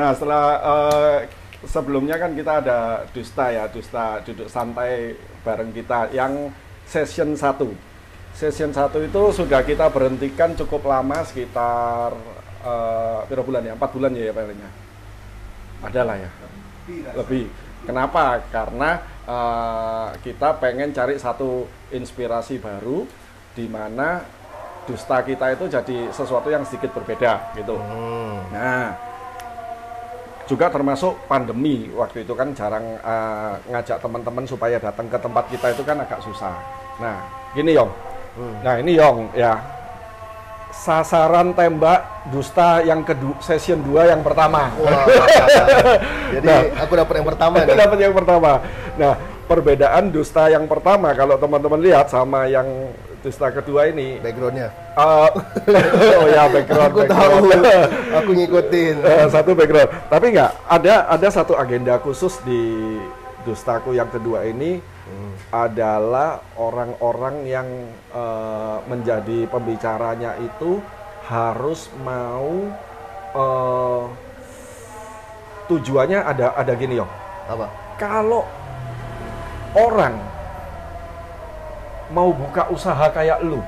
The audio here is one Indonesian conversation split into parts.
Nah, setelah sebelumnya kan kita ada Dusta ya, Dusta duduk santai bareng kita yang session 1. Session 1 itu sudah kita berhentikan cukup lama, sekitar berapa bulan ya? 4 bulan ya palingnya. Ada lah ya. Lebih. Kenapa? Karena kita pengen cari satu inspirasi baru di mana Dusta kita itu jadi sesuatu yang sedikit berbeda gitu. Nah, juga termasuk pandemi waktu itu kan jarang ngajak teman-teman supaya datang ke tempat kita itu kan agak susah. Nah, gini Yong. Nah, ini Yong ya. Sasaran tembak Dusta yang kedua, session 2 yang pertama. Wah, jadi aku dapat yang pertama nih. Dapat yang pertama. Nah, perbedaan Dusta yang pertama kalau teman-teman lihat sama yang Dusta kedua ini Backgroundnya. Oh ya, background. Aku tahu, aku ngikutin. Satu background. Tapi nggak ada satu agenda khusus di Dustaku yang kedua ini adalah orang-orang yang menjadi pembicaranya itu harus mau tujuannya ada gini Yong. Apa? Kalau orang mau buka usaha kayak lu,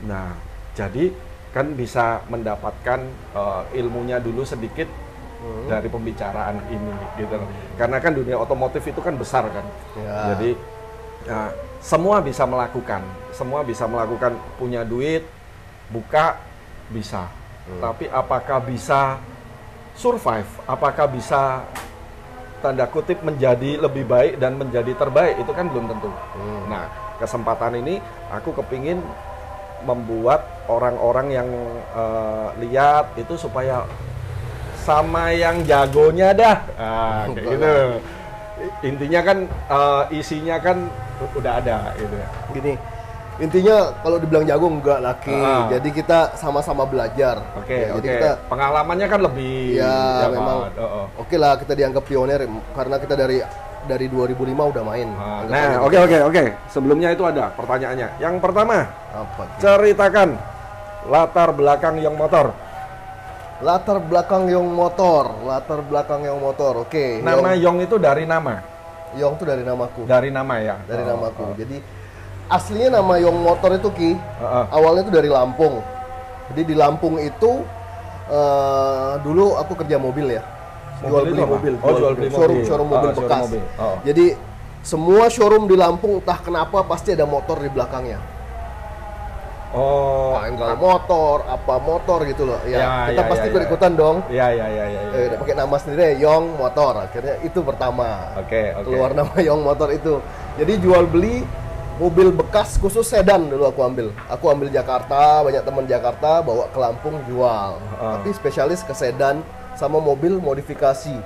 nah jadi kan bisa mendapatkan ilmunya dulu sedikit dari pembicaraan ini gitu. Karena kan dunia otomotif itu kan besar kan. Ya. Jadi semua bisa melakukan, punya duit, buka bisa. Tapi apakah bisa survive? Apakah bisa tanda kutip menjadi lebih baik dan menjadi terbaik itu kan belum tentu. Nah, kesempatan ini aku kepingin membuat orang-orang yang lihat itu supaya sama yang jagonya dah, kayak gitu. Intinya kan isinya kan udah ada gitu. Gini, intinya kalau dibilang jago enggak laki. Jadi kita sama-sama belajar. Oke. Jadi kita pengalamannya kan lebih. Ya memang. Oke lah, kita dianggap pioner karena kita dari 2005 udah main. Nah, oke. Sebelumnya itu ada pertanyaannya. Yang pertama, apa? ceritakan latar belakang Yong Motor. Latar belakang Yong Motor. Oke. Nama Yong itu dari nama. Yong itu dari namaku. Dari nama ya. Dari namaku. Jadi aslinya nama Yong Motor itu awalnya itu dari Lampung. Jadi di Lampung itu dulu aku kerja mobil ya. Jual beli mobil. Showroom mobil bekas. Jadi semua showroom di Lampung entah kenapa pasti ada motor di belakangnya. Enggal motor, apa motor gitu loh. Kita pasti berikutan dong. Iya. Pakai nama sendiri Yong Motor. Akhirnya itu pertama. Oke. Keluar nama Yong Motor itu. Jadi jual beli mobil bekas khusus sedan dulu aku ambil. Aku ambil Jakarta, banyak teman Jakarta bawa ke Lampung jual. Tapi spesialis ke sedan sama mobil modifikasi.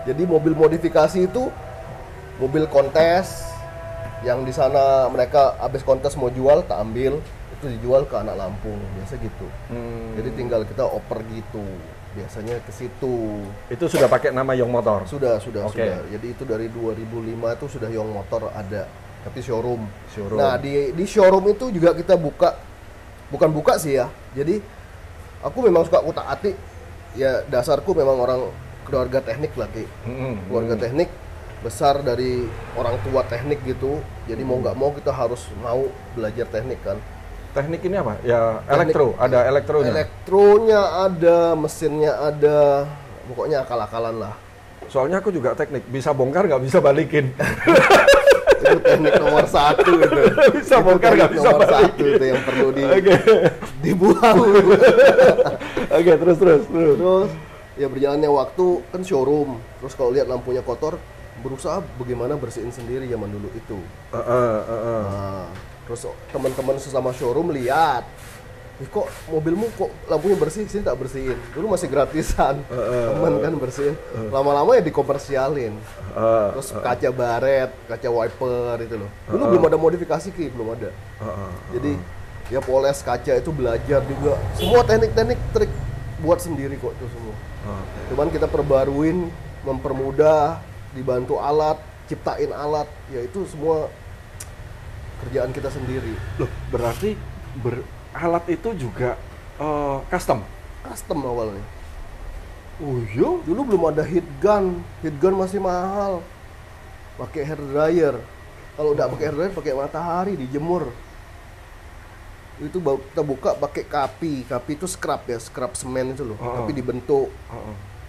Jadi mobil modifikasi itu mobil kontes yang di sana mereka habis kontes mau jual, tak ambil. Itu dijual ke anak Lampung, biasa gitu. Jadi tinggal kita oper gitu, biasanya ke situ. Itu sudah pakai nama Yong Motor? Sudah. Jadi itu dari 2005 itu sudah Yong Motor ada, tapi showroom. Nah di showroom itu juga kita bukan buka sih ya. Jadi aku memang suka utak-atik. Ya dasarku memang orang keluarga teknik lagi. Keluarga teknik besar dari orang tua teknik gitu. Jadi mau nggak mau kita harus mau belajar teknik kan. Teknik ini apa? Ya elektro, ada elektronya. Elektronya ada, mesinnya ada, pokoknya akal-akalan lah. Soalnya aku juga teknik, bisa bongkar nggak bisa balikin. Itu teknik nomor 1 itu. Bisa bongkar nggak bisa nomor balikin. 1 itu yang perlu dibuang. Oke, terus. Terus ya berjalannya waktu kan showroom. Terus kalau lihat lampunya kotor, berusaha bagaimana bersihin sendiri zaman dulu itu. Nah, terus teman-teman sesama showroom lihat, kok mobilmu kok lampunya bersih, sini tak bersihin. Dulu masih gratisan, teman kan bersihin. Lama-lama ya dikomersialin. Terus kaca baret, kaca wiper itu loh. Dulu belum ada modifikasi belum ada. Jadi ya poles kaca itu belajar juga. Semua teknik-teknik trik buat sendiri kok itu semua. Cuman kita perbaruin, mempermudah, dibantu alat, ciptain alat, ya itu semua kerjaan kita sendiri. Loh, berarti alat itu juga custom awalnya. Oh iya, dulu belum ada heat gun masih mahal. Pakai hair dryer. Kalau udah pakai hair dryer, pakai matahari dijemur. Itu kita buka pakai kapi itu scrub ya, scrub semen itu loh. Tapi dibentuk.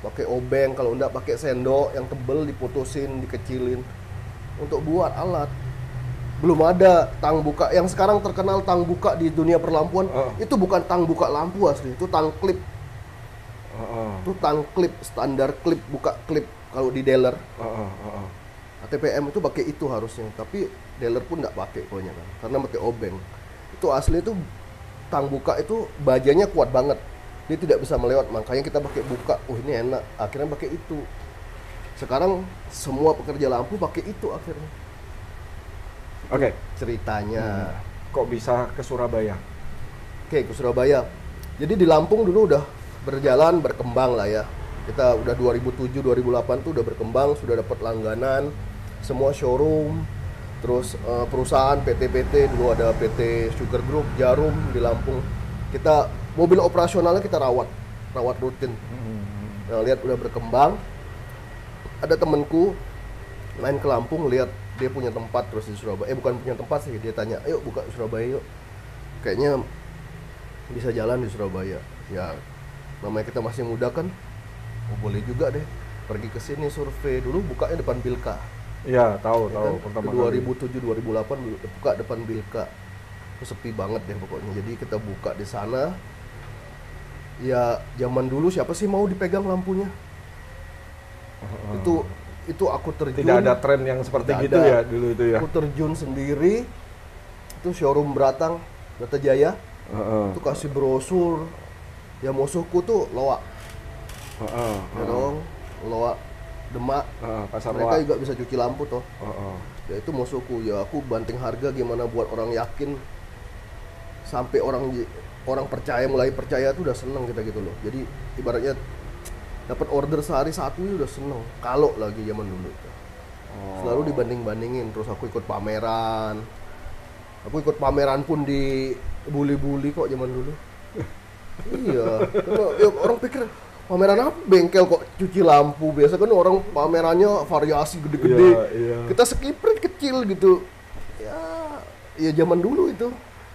Pakai obeng, kalau enggak pakai sendok yang tebel diputusin, dikecilin untuk buat alat. Belum ada tang buka yang sekarang terkenal tang buka di dunia perlampuan. Itu bukan tang buka lampu asli, itu tang klip. Itu tang klip, standar klip, buka klip kalau di dealer. ATPM itu pakai itu harusnya, tapi dealer pun nggak pakai pokoknya kan, karena pakai obeng. Itu asli itu tang buka itu bajanya kuat banget, dia tidak bisa melewat, makanya kita pakai buka. Ini enak, akhirnya pakai itu. Sekarang semua pekerja lampu pakai itu akhirnya. Oke. Ceritanya. Kok bisa ke Surabaya? Oke, ke Surabaya. Jadi di Lampung dulu udah berjalan, berkembang lah ya. Kita udah 2007-2008 tuh udah berkembang, sudah dapat langganan, semua showroom, terus perusahaan PT-PT, dulu ada PT Sugar Group, Jarum di Lampung. Kita mobil operasionalnya kita rawat rutin. Nah, lihat udah berkembang. Ada temenku main ke Lampung, lihat dia punya tempat terus di Surabaya. Bukan punya tempat sih, dia tanya, ayo buka di Surabaya yuk. Kayaknya bisa jalan di Surabaya. Ya, namanya kita masih muda kan, boleh juga deh pergi ke sini survei. Dulu bukanya depan Bilka. Iya, tahu. Kan? Pertama 2007-2008 buka depan Bilka. Itu sepi banget deh pokoknya. Jadi kita buka di sana. Ya zaman dulu siapa sih mau dipegang lampunya? Itu aku terjun. Tidak ada tren yang seperti gitu ya dulu itu ya. Aku terjun sendiri. Itu showroom Beratang, Bratajaya. Itu kasih brosur. Ya musuhku tuh Loak. Ya dong, Loak, Demak. Pasar Mereka Loak juga bisa cuci lampu toh. Ya itu musuhku. Ya aku banting harga gimana buat orang yakin, sampai orang percaya, mulai percaya tuh udah seneng kita gitu loh. Jadi ibaratnya dapat order sehari satu udah seneng. Kalau lagi zaman dulu itu. Selalu dibanding-bandingin. Terus aku ikut pameran. Aku ikut pameran pun di bully-bully kok zaman dulu. Iya, karena ya, orang pikir pameran apa? Bengkel kok cuci lampu. Biasa kan orang pamerannya variasi gede-gede. Iya. Kita skiprit kecil gitu. Ya zaman dulu itu.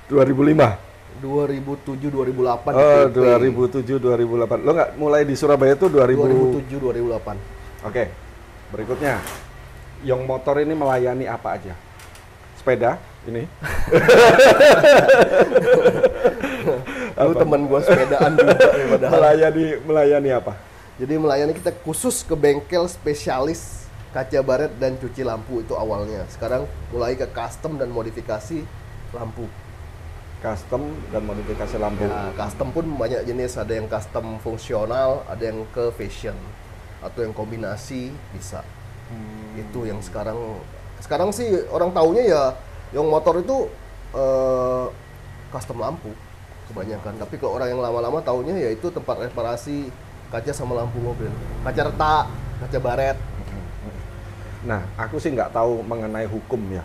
2005. 2007 2008. 2007 2008. Lo nggak mulai di Surabaya itu 2007 2008. Oke. Berikutnya. Yong Motor ini melayani apa aja? Sepeda ini. Lu teman gua sepedaan juga ya, padahal. Melayani apa? Jadi melayani kita khusus ke bengkel spesialis kaca baret dan cuci lampu itu awalnya. Sekarang mulai ke custom dan modifikasi lampu. Custom dan modifikasi lampu. Ya, custom pun banyak jenis, ada yang custom fungsional, ada yang ke fashion, atau yang kombinasi bisa. Itu yang sekarang sih orang taunya ya Yong Motor itu custom lampu kebanyakan. Tapi kalau orang yang lama-lama taunya ya itu tempat reparasi kaca sama lampu mobil, kaca retak, kaca baret. Nah, aku sih nggak tahu mengenai hukum ya.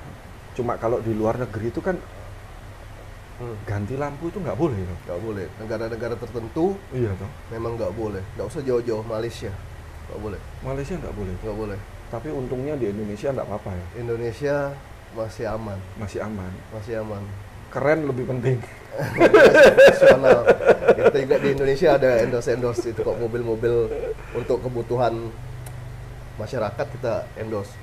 Cuma kalau di luar negeri itu kan ganti lampu itu nggak boleh loh. Nggak boleh. Negara-negara tertentu Iya toh. memang nggak boleh. Nggak usah jauh-jauh, Malaysia nggak boleh. Malaysia nggak boleh. Nggak boleh. Tapi untungnya di Indonesia nggak apa-apa ya. Indonesia masih aman. Masih aman. Masih aman. Keren lebih penting. Profesional. Kita juga di Indonesia ada endorse itu kok, mobil-mobil untuk kebutuhan masyarakat kita endorse.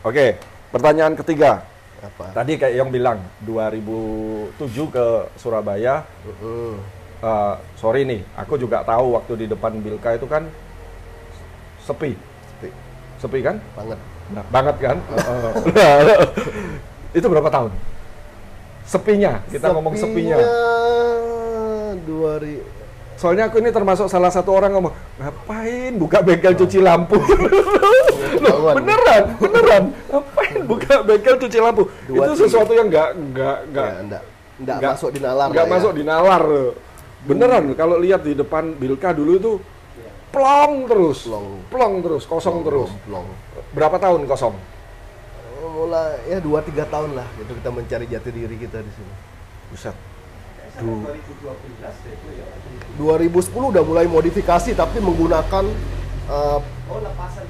Oke. Pertanyaan ketiga. Apa? Tadi kayak yang bilang 2007 ke Surabaya. Sorry nih, aku juga tahu waktu di depan Bilka itu kan sepi kan? Banget. Nah, banget kan? Itu berapa tahun? Sepinya, ngomong sepinya. 2000. Soalnya aku ini termasuk salah satu orang ngomong, ngapain buka bengkel cuci lampu? Loh, beneran, ngapain buka bengkel cuci lampu? Itu sesuatu yang nggak masuk di nalar. Nggak masuk di nalar. Beneran, kalau lihat di depan Bilka dulu itu plong terus, kosong terus. Berapa tahun kosong? Mulai ya 2-3 tahun lah, itu kita mencari jati diri kita di sini. Buset. 2010 udah mulai modifikasi tapi menggunakan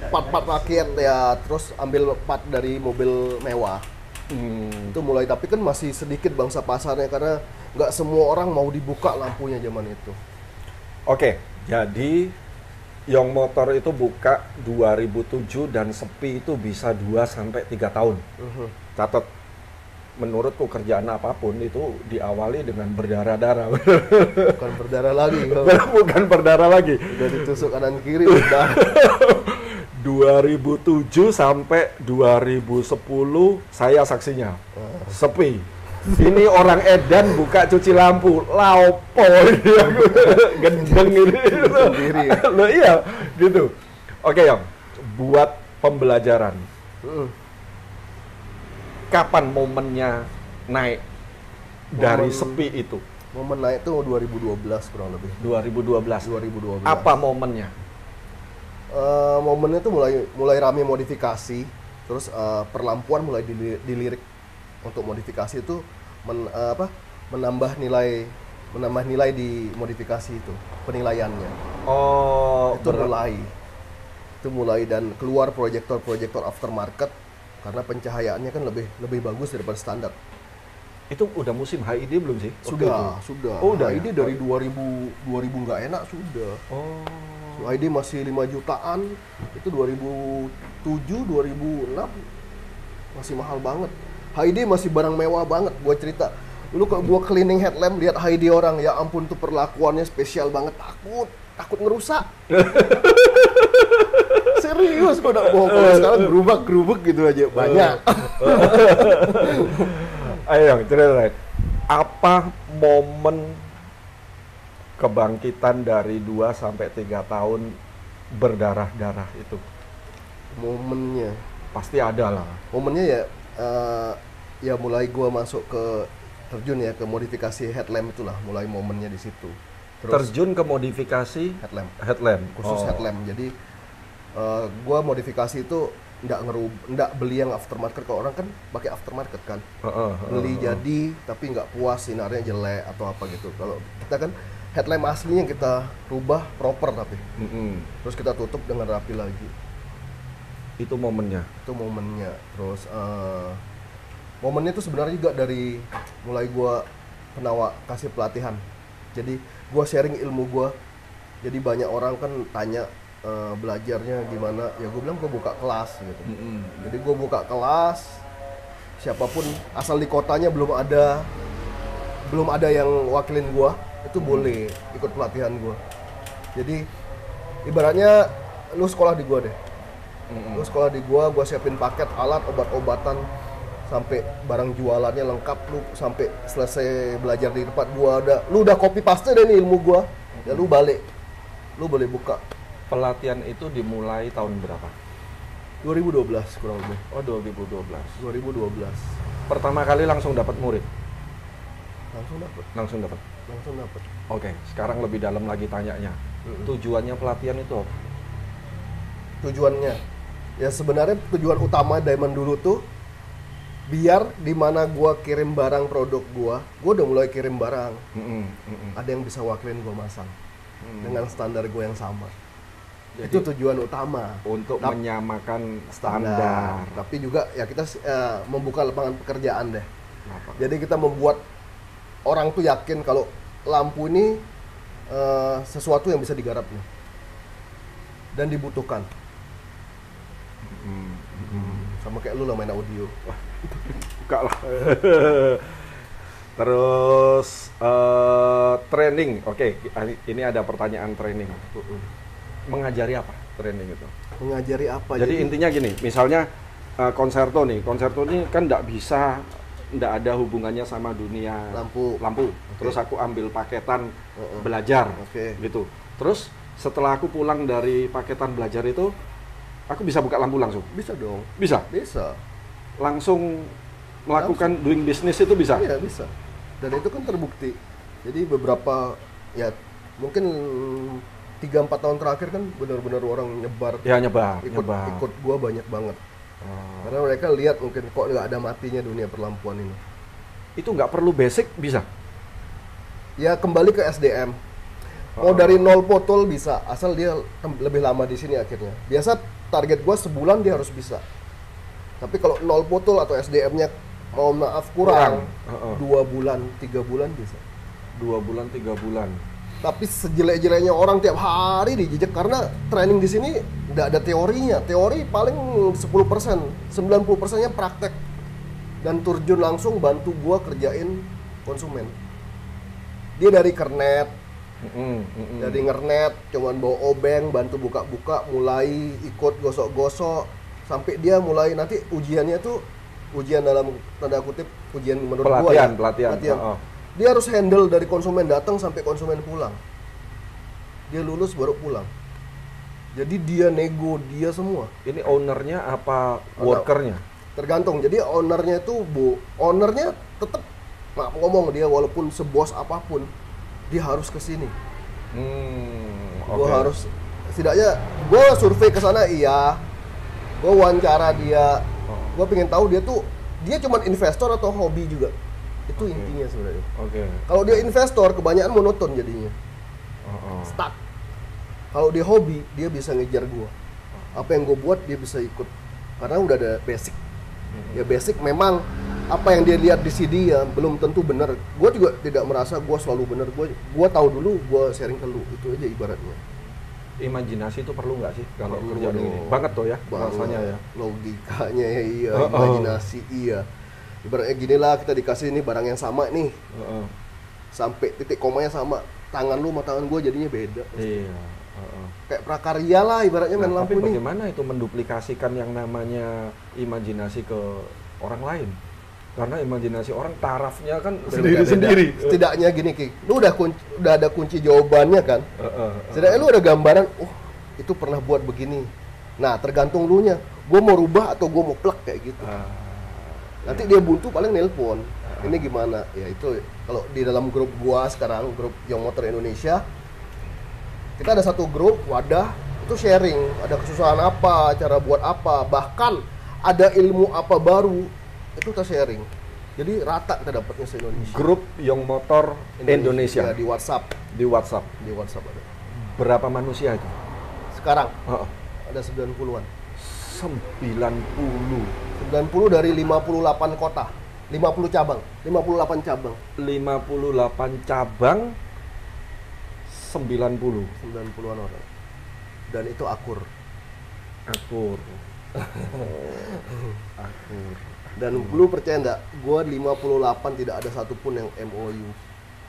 part-part rakyat ya, terus ambil part dari mobil mewah. Itu mulai, tapi kan masih sedikit bangsa pasarnya karena nggak semua orang mau dibuka lampunya zaman itu. Oke, jadi Young Motor itu buka 2007 dan sepi itu bisa 2-3 tahun. Catat, menurutku kerjaan apapun itu diawali dengan berdarah-darah. Bukan berdarah lagi. Bukan berdarah lagi. Udah ditusuk kanan kiri udah. 2007 sampai 2010 saya saksinya. Sepi. Ini orang edan buka cuci lampu, laupo dia gendeng ini. Sendiri. Loh iya, gitu. Oke, Yang. Buat pembelajaran. Kapan momennya naik dari sepi itu? Momen naik tuh 2012 kurang lebih. 2012. Apa momennya? Momennya tuh mulai rame modifikasi, terus perlampuan mulai dilirik untuk modifikasi itu menambah nilai di modifikasi itu, penilaiannya. Oh, itu mulai dan keluar proyektor aftermarket karena pencahayaannya kan lebih bagus daripada standar. Itu udah musim HID belum sih? Sudah. Oh, udah. HID dari 2000 nggak enak sudah. Oh. HID masih 5 jutaan, itu 2007, 2006 masih mahal banget. HID masih barang mewah banget, gua cerita. Dulu kalau gua cleaning headlamp lihat HID orang, ya ampun tuh perlakuannya spesial banget, takut ngerusak. Serius gua enggak bohong. Kalau sekarang gerubak gitu aja banyak. Ayo Yang, cerita. Apa momen kebangkitan dari 2-3 tahun berdarah-darah itu? Momennya pasti ada lah. Momennya ya mulai gua masuk ke terjun ya ke modifikasi headlamp itulah, mulai momennya di situ. Terus terjun ke modifikasi headlamp khusus headlamp. Jadi gua modifikasi itu nggak beli yang aftermarket. Kalau orang kan pakai aftermarket kan, beli jadi tapi nggak puas, sinarnya jelek atau apa gitu. Kalau kita kan headlamp aslinya kita rubah proper tapi terus kita tutup dengan rapi lagi. Itu momennya. Terus momennya itu sebenarnya juga dari mulai gua kasih pelatihan. Jadi gua sharing ilmu gua. Jadi banyak orang kan tanya belajarnya gimana, ya gue bilang gue buka kelas gitu. Jadi gue buka kelas, siapapun asal di kotanya belum ada yang wakilin gue, itu boleh ikut pelatihan gue. Jadi ibaratnya lu sekolah di gue deh. Lu sekolah di gue siapin paket alat, obat-obatan, sampai barang jualannya lengkap. Lu sampai selesai belajar di tempat gue lu udah copy paste deh nih ilmu gue, ya lu balik, lu boleh buka. Pelatihan itu dimulai tahun berapa? 2012 kurang lebih. Oh, 2012. Pertama kali langsung dapat murid? Langsung dapat. Oke, sekarang lebih dalam lagi tanyanya. Tujuannya pelatihan itu apa? Tujuannya? Ya sebenarnya tujuan utama Diamond dulu tuh biar dimana gua kirim barang produk gua udah mulai kirim barang. Ada yang bisa wakilin gua masang dengan standar gua yang sama. Jadi, itu tujuan utama untuk menyamakan standar. Tapi juga ya kita membuka lapangan pekerjaan deh. Jadi kita membuat orang tuh yakin kalau lampu ini sesuatu yang bisa digarap nih dan dibutuhkan. Sama kayak lu lah main audio. Buka lah. Terus training. Oke, ini ada pertanyaan training. Mengajari apa training itu? Mengajari apa? Jadi intinya gini, misalnya konserto ini kan nggak ada hubungannya sama dunia lampu. Okay. Terus aku ambil paketan belajar, gitu. Terus setelah aku pulang dari paketan belajar itu, aku bisa buka lampu langsung? Bisa dong. Bisa? Bisa. Langsung melakukan doing business itu bisa? Iya bisa. Dan itu kan terbukti. Jadi beberapa ya mungkin 3-4 tahun terakhir kan benar-benar orang nyebar. Ya nyebar. Ikut gua banyak banget. Karena mereka lihat mungkin kok nggak ada matinya dunia perlampuan ini. Itu nggak perlu basic bisa? Ya kembali ke SDM. Mau dari nol botol bisa, asal dia lebih lama di sini akhirnya. Biasa target gua sebulan dia harus bisa. Tapi kalau nol botol atau SDM-nya mau maaf kurang, 2 bulan, 3 bulan bisa. 2 bulan, 3 bulan. Tapi sejelek-jeleknya orang tiap hari dijejek karena training di sini nggak ada teorinya. Teori paling 10%, 90%-nya praktek. Dan terjun langsung bantu gua kerjain konsumen. Dia dari kernet, dari ngernet, cuman bawa obeng, bantu buka-buka, mulai ikut gosok-gosok, sampai dia mulai nanti ujiannya tuh ujian dalam tanda kutip ujian menurut gua ya. Pelatihan. Dia harus handle dari konsumen datang sampai konsumen pulang. Dia lulus baru pulang. Jadi dia nego dia semua. Ini ownernya apa workernya? Tergantung. Jadi ownernya itu ownernya tetap ngomong dia walaupun sebos apapun dia harus ke sini. Gue harus setidaknya gue survei ke sana iya. Gue wawancara dia. Gue pengen tahu dia cuma investor atau hobi juga. Itu intinya sebenarnya. Kalau dia investor kebanyakan monoton jadinya. Stuck. Kalau dia hobi dia bisa ngejar gue. Apa yang gue buat dia bisa ikut. Karena udah ada basic. Ya basic memang apa yang dia lihat di CD ya belum tentu benar. Gue juga tidak merasa gue selalu benar. Gue tahu dulu, gue sharing ke lu. Itu aja ibaratnya. Imajinasi itu perlu nggak sih kalau kerja ini? Banget tuh ya rasanya ya. Logikanya ya iya, imajinasi iya. Ibaratnya gini lah, kita dikasih ini barang yang sama nih. Sampai titik komanya sama. Tangan lu sama tangan gue jadinya beda. Iya. Kayak prakarya lah ibaratnya main lampu nih. Tapi bagaimana itu menduplikasikan yang namanya imajinasi ke orang lain? Karena imajinasi orang tarafnya kan sendiri-sendiri. Setidaknya gini Ki, lu udah ada kunci jawabannya kan? Setidaknya lu ada gambaran, oh itu pernah buat begini. Nah tergantung lu nya, gue mau rubah atau gue mau plug kayak gitu. Nanti dia buntu paling nelpon. Ini gimana? Ya itu kalau di dalam grup gua sekarang, grup Young Motor Indonesia, kita ada satu grup wadah itu sharing, ada kesusahan apa, cara buat apa, bahkan ada ilmu apa baru itu kita sharing. Jadi rata kita dapatnya se-Indonesia. Grup Young Motor Indonesia. Ya, di WhatsApp. Di WhatsApp ada. Berapa manusia itu? Sekarang ada 90-an. 90 dari 58 kota. 50 cabang, 58 cabang. 58 cabang 90-an orang. Dan itu akur. Dan lu percaya nggak? Gua 58 tidak ada satupun yang MOU,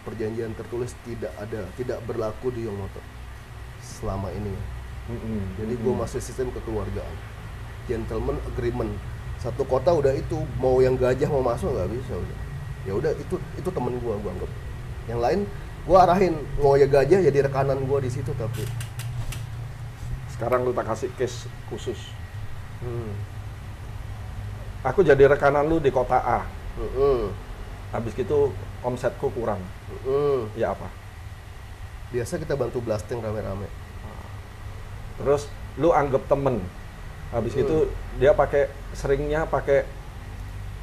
perjanjian tertulis tidak ada, tidak berlaku di Young Motor selama ini. Jadi gua masih sistem kekeluargaan, gentleman agreement. Satu kota udah itu, mau yang gajah mau masuk nggak bisa udah. Ya udah itu temen gua anggap. Yang lain gua arahin, mau ya gajah jadi rekanan gua di situ. Tapi sekarang lu tak kasih case khusus. Aku jadi rekanan lu di kota A. Habis gitu omsetku kurang. Ya apa? Biasa kita bantu blasting rame-rame. Terus lu anggap temen. Habis itu dia seringnya pakai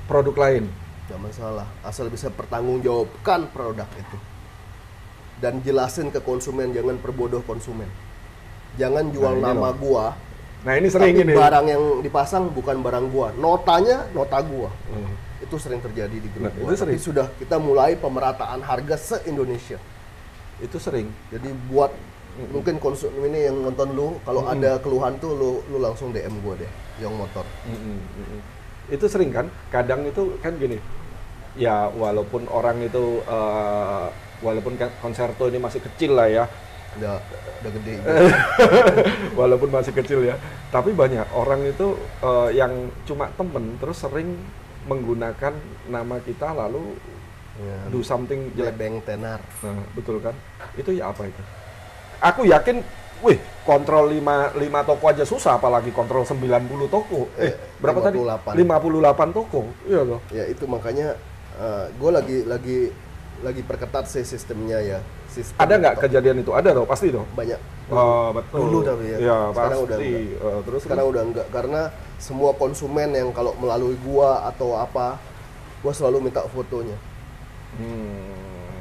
produk lain. Gak masalah, asal bisa pertanggungjawabkan produk itu. Dan jelasin ke konsumen, jangan perbodoh konsumen. Jangan jual nama gua. Nah ini sering tapi barang yang dipasang bukan barang gua. Notanya nota gua. Itu sering terjadi di grup gua. Tapi sudah kita mulai pemerataan harga se-Indonesia. Itu sering. Jadi buat mungkin konsumen ini yang nonton lu, kalau ada keluhan tuh lu langsung DM gua deh, Young Motor. Itu sering kan? Kadang itu kan gini. Ya walaupun orang itu walaupun Concerto ini masih kecil lah ya. Udah gede. Walaupun masih kecil ya. Tapi banyak orang itu yang cuma temen terus sering menggunakan nama kita lalu do something jelek. Beng tenar. Nah, betul kan? Itu ya apa itu? Aku yakin, kontrol 5 toko aja susah, apalagi kontrol 90 toko. Berapa 58. tadi? 58 toko. Iya loh. Ya itu makanya gue lagi perketat sih sistemnya ya. Ada nggak kejadian itu? Ada dong, pasti dong. Banyak. Betul. Dulu tapi ya. Sekarang udah enggak. Sekarang udah enggak karena semua konsumen yang kalau melalui gua atau apa, gua selalu minta fotonya.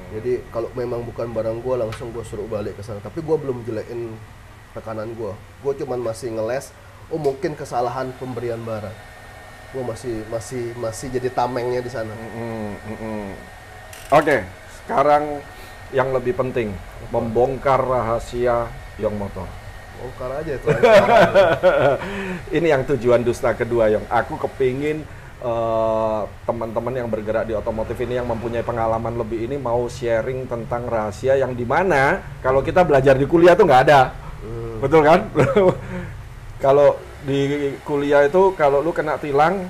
Jadi kalau memang bukan barang gue langsung gue suruh balik ke sana. Tapi gue belum jelekin rekanan gue. Gue cuman masih ngeles. Oh mungkin kesalahan pemberian barang. Gue masih jadi tamengnya di sana. Oke, sekarang yang lebih penting membongkar rahasia Yong Motor. Bongkar aja itu. Ini yang tujuan dusta kedua, Yong. Aku kepingin teman-teman yang bergerak di otomotif ini yang mempunyai pengalaman lebih ini mau sharing tentang rahasia yang dimana kalau kita belajar di kuliah tuh nggak ada. Betul kan? Kalau di kuliah itu kalau lu kena tilang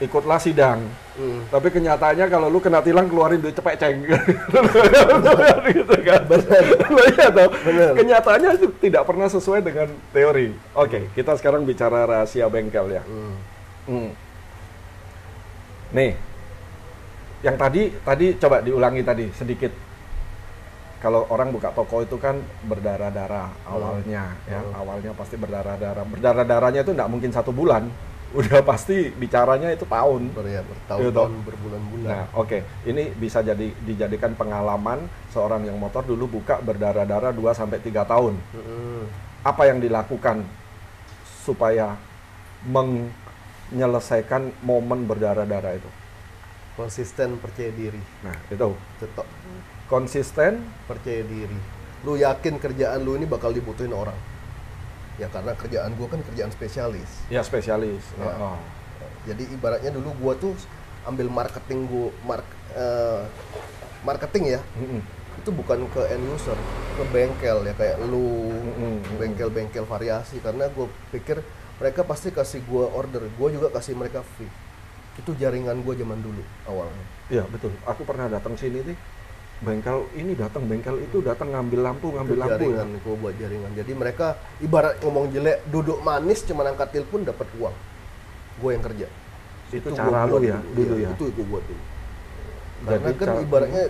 ikutlah sidang. Tapi kenyataannya kalau lu kena tilang keluarin duit cepet ceng. Gitu kan. Benar. Kenyataannya itu tidak pernah sesuai dengan teori. Oke, kita sekarang bicara rahasia bengkel ya. Nih, yang tadi coba diulangi tadi sedikit. Kalau orang buka toko itu kan berdarah-darah awalnya, ya awalnya pasti berdarah-darah. Berdarah-darahnya itu nggak mungkin 1 bulan, udah pasti bicaranya itu tahun. Bertahun-tahun, berbulan-bulan. Nah, oke. Ini bisa dijadikan pengalaman seorang yang motor dulu buka berdarah-darah 2-3 tahun. Apa yang dilakukan supaya menyelesaikan momen berdarah-darah itu? Konsisten, percaya diri. Nah, itu. Cetok. Konsisten, percaya diri. Lu yakin kerjaan lu ini bakal dibutuhin orang? Ya karena kerjaan gua kan kerjaan spesialis. Ya, spesialis. Ya. Jadi ibaratnya dulu gua tuh ambil marketing marketing ya. Itu bukan ke end user, ke bengkel ya kayak lu, bengkel-bengkel variasi, karena gue pikir mereka pasti kasih gue order, gue juga kasih mereka fee. Itu jaringan gue zaman dulu awalnya. Iya betul, aku pernah datang sini nih, bengkel ini datang, bengkel itu datang ngambil lampu jaringan, ya. Gue buat jaringan. Jadi mereka ibarat ngomong jelek, duduk manis cuma angkat telepon dapat uang. Gue yang kerja. Itu cara lu ya dulu ya. Itu gue buat dulu. Karena kan ibaratnya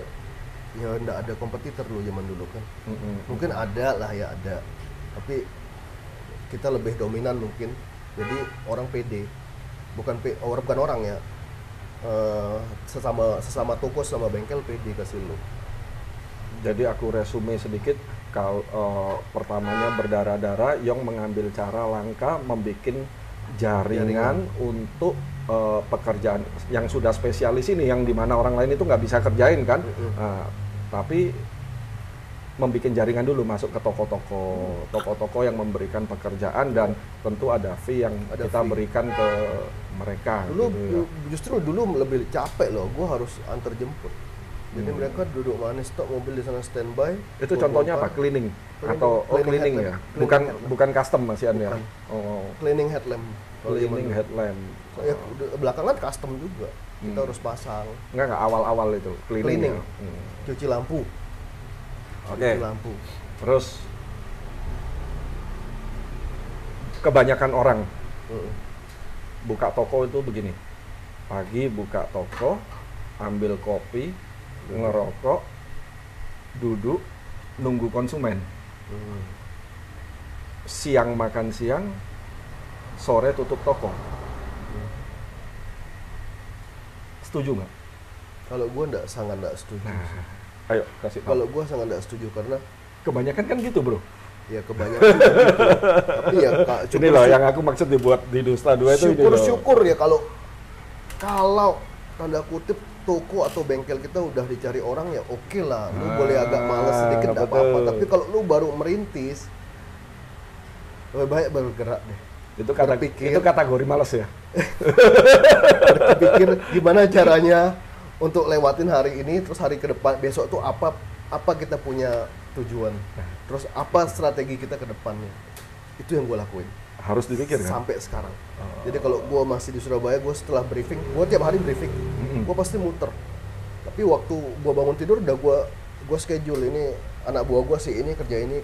ya enggak ada kompetitor dulu zaman dulu kan. Mungkin ada lah ya ada. Tapi kita lebih dominan mungkin. Jadi orang pede. Bukan orang ya. Sesama toko sama bengkel pede kasih lu. Jadi aku resume sedikit. Kalau pertamanya berdarah-darah, Yong mengambil cara langka membuat jaringan untuk pekerjaan yang sudah spesialis ini, yang dimana orang lain itu nggak bisa kerjain kan. Tapi membuat jaringan dulu masuk ke toko-toko yang memberikan pekerjaan dan tentu ada fee yang kita berikan ke mereka. Dulu gitu, ya. Justru dulu lebih capek loh, gue harus antar jemput. Jadi mereka duduk manis, stok mobil di sana standby. Itu contohnya apa? Cleaning atau cleaning ya? Bukan custom masihan ya? Cleaning headlamp. Cleaning headlamp. Ya, belakangan custom juga. Kita harus pasang. Enggak awal-awal itu cleaning. Cuci lampu. Oke. Lampu. Terus kebanyakan orang buka toko itu begini. Pagi buka toko, ambil kopi, ngerokok, duduk, nunggu konsumen. Siang makan siang, sore tutup toko. Setuju nggak? Kalau gue sangat nggak setuju. Ayo kasih tahu. Kalau gue sangat nggak setuju karena kebanyakan kan gitu bro. Ya kebanyakan gitu. Tapi ya ini loh yang aku maksud dibuat di Dusta 2 itu. Syukur ya kalau tanda kutip toko atau bengkel kita udah dicari orang ya oke lah. Lu boleh agak males sedikit nggak apa-apa. Tapi kalau lu baru merintis, lebih baik bergerak deh. Itu kategori males ya. Berpikir gimana caranya untuk lewatin hari ini, terus hari ke depan besok tuh apa kita punya tujuan, terus apa strategi kita ke depannya. Itu yang gue lakuin. Harus dipikir kan? Sampai sekarang. Jadi kalau gue masih di Surabaya, gue setelah briefing, gue tiap hari briefing, gue pasti muter. Tapi waktu gue bangun tidur udah gue schedule ini anak buah gue sih ini kerja ini.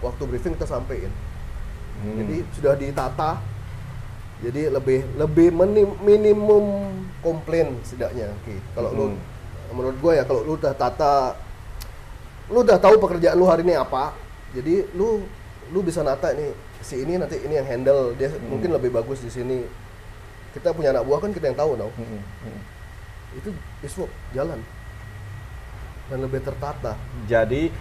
Waktu briefing kita sampein. Jadi sudah ditata. Jadi lebih minimum komplain setidaknya. Oke. Kalau lu menurut gue ya kalau lu udah tata, lu udah tahu pekerjaan lu hari ini apa. Jadi lu bisa nata nih si ini nanti ini yang handle dia mungkin lebih bagus di sini. Kita punya anak buah kan kita yang tahu dong. Itu iswap jalan. dan lebih tertata. Jadi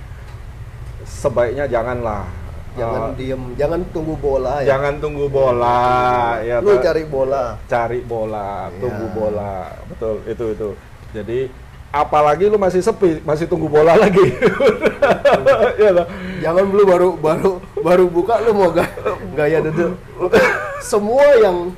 sebaiknya janganlah Jangan diem, jangan tunggu bola ya. jangan tunggu bola ya. Lu cari bola. Cari bola, tunggu Ya. bola. Betul, itu. Jadi apalagi lu masih sepi, masih tunggu bola lagi. Ya toh? Jangan lu baru buka lu mau gaya duduk. Semua yang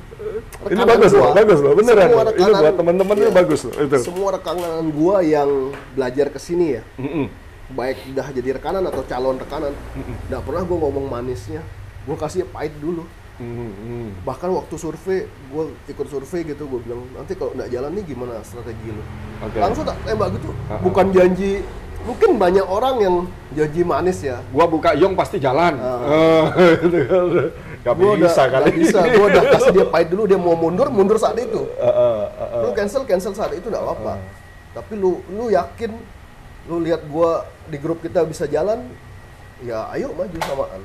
Ini rekanan bagus loh, beneran. semua Ini buat teman-teman ini iya, bagus loh itu. Semua rekanan gua yang belajar kesini ya, Mm-mm. baik udah jadi rekanan atau calon rekanan, nggak pernah gua ngomong manisnya. Gua kasih pahit dulu. Mm-mm. Bahkan waktu survei, gua ikut survei gitu, gua bilang nanti kalau nggak jalan nih gimana strategi lu? Oke. Langsung tak tembak gitu. Bukan janji. Mungkin banyak orang yang janji manis ya. Gua buka Yong pasti jalan. Gak Gua bisa kali. nggak bisa. Gua udah kasih dia pahit dulu, dia mau mundur saat itu. Lu cancel saat itu nggak apa-apa. Tapi lu yakin, lu lihat gua di grup kita bisa jalan, ya ayo maju samaan.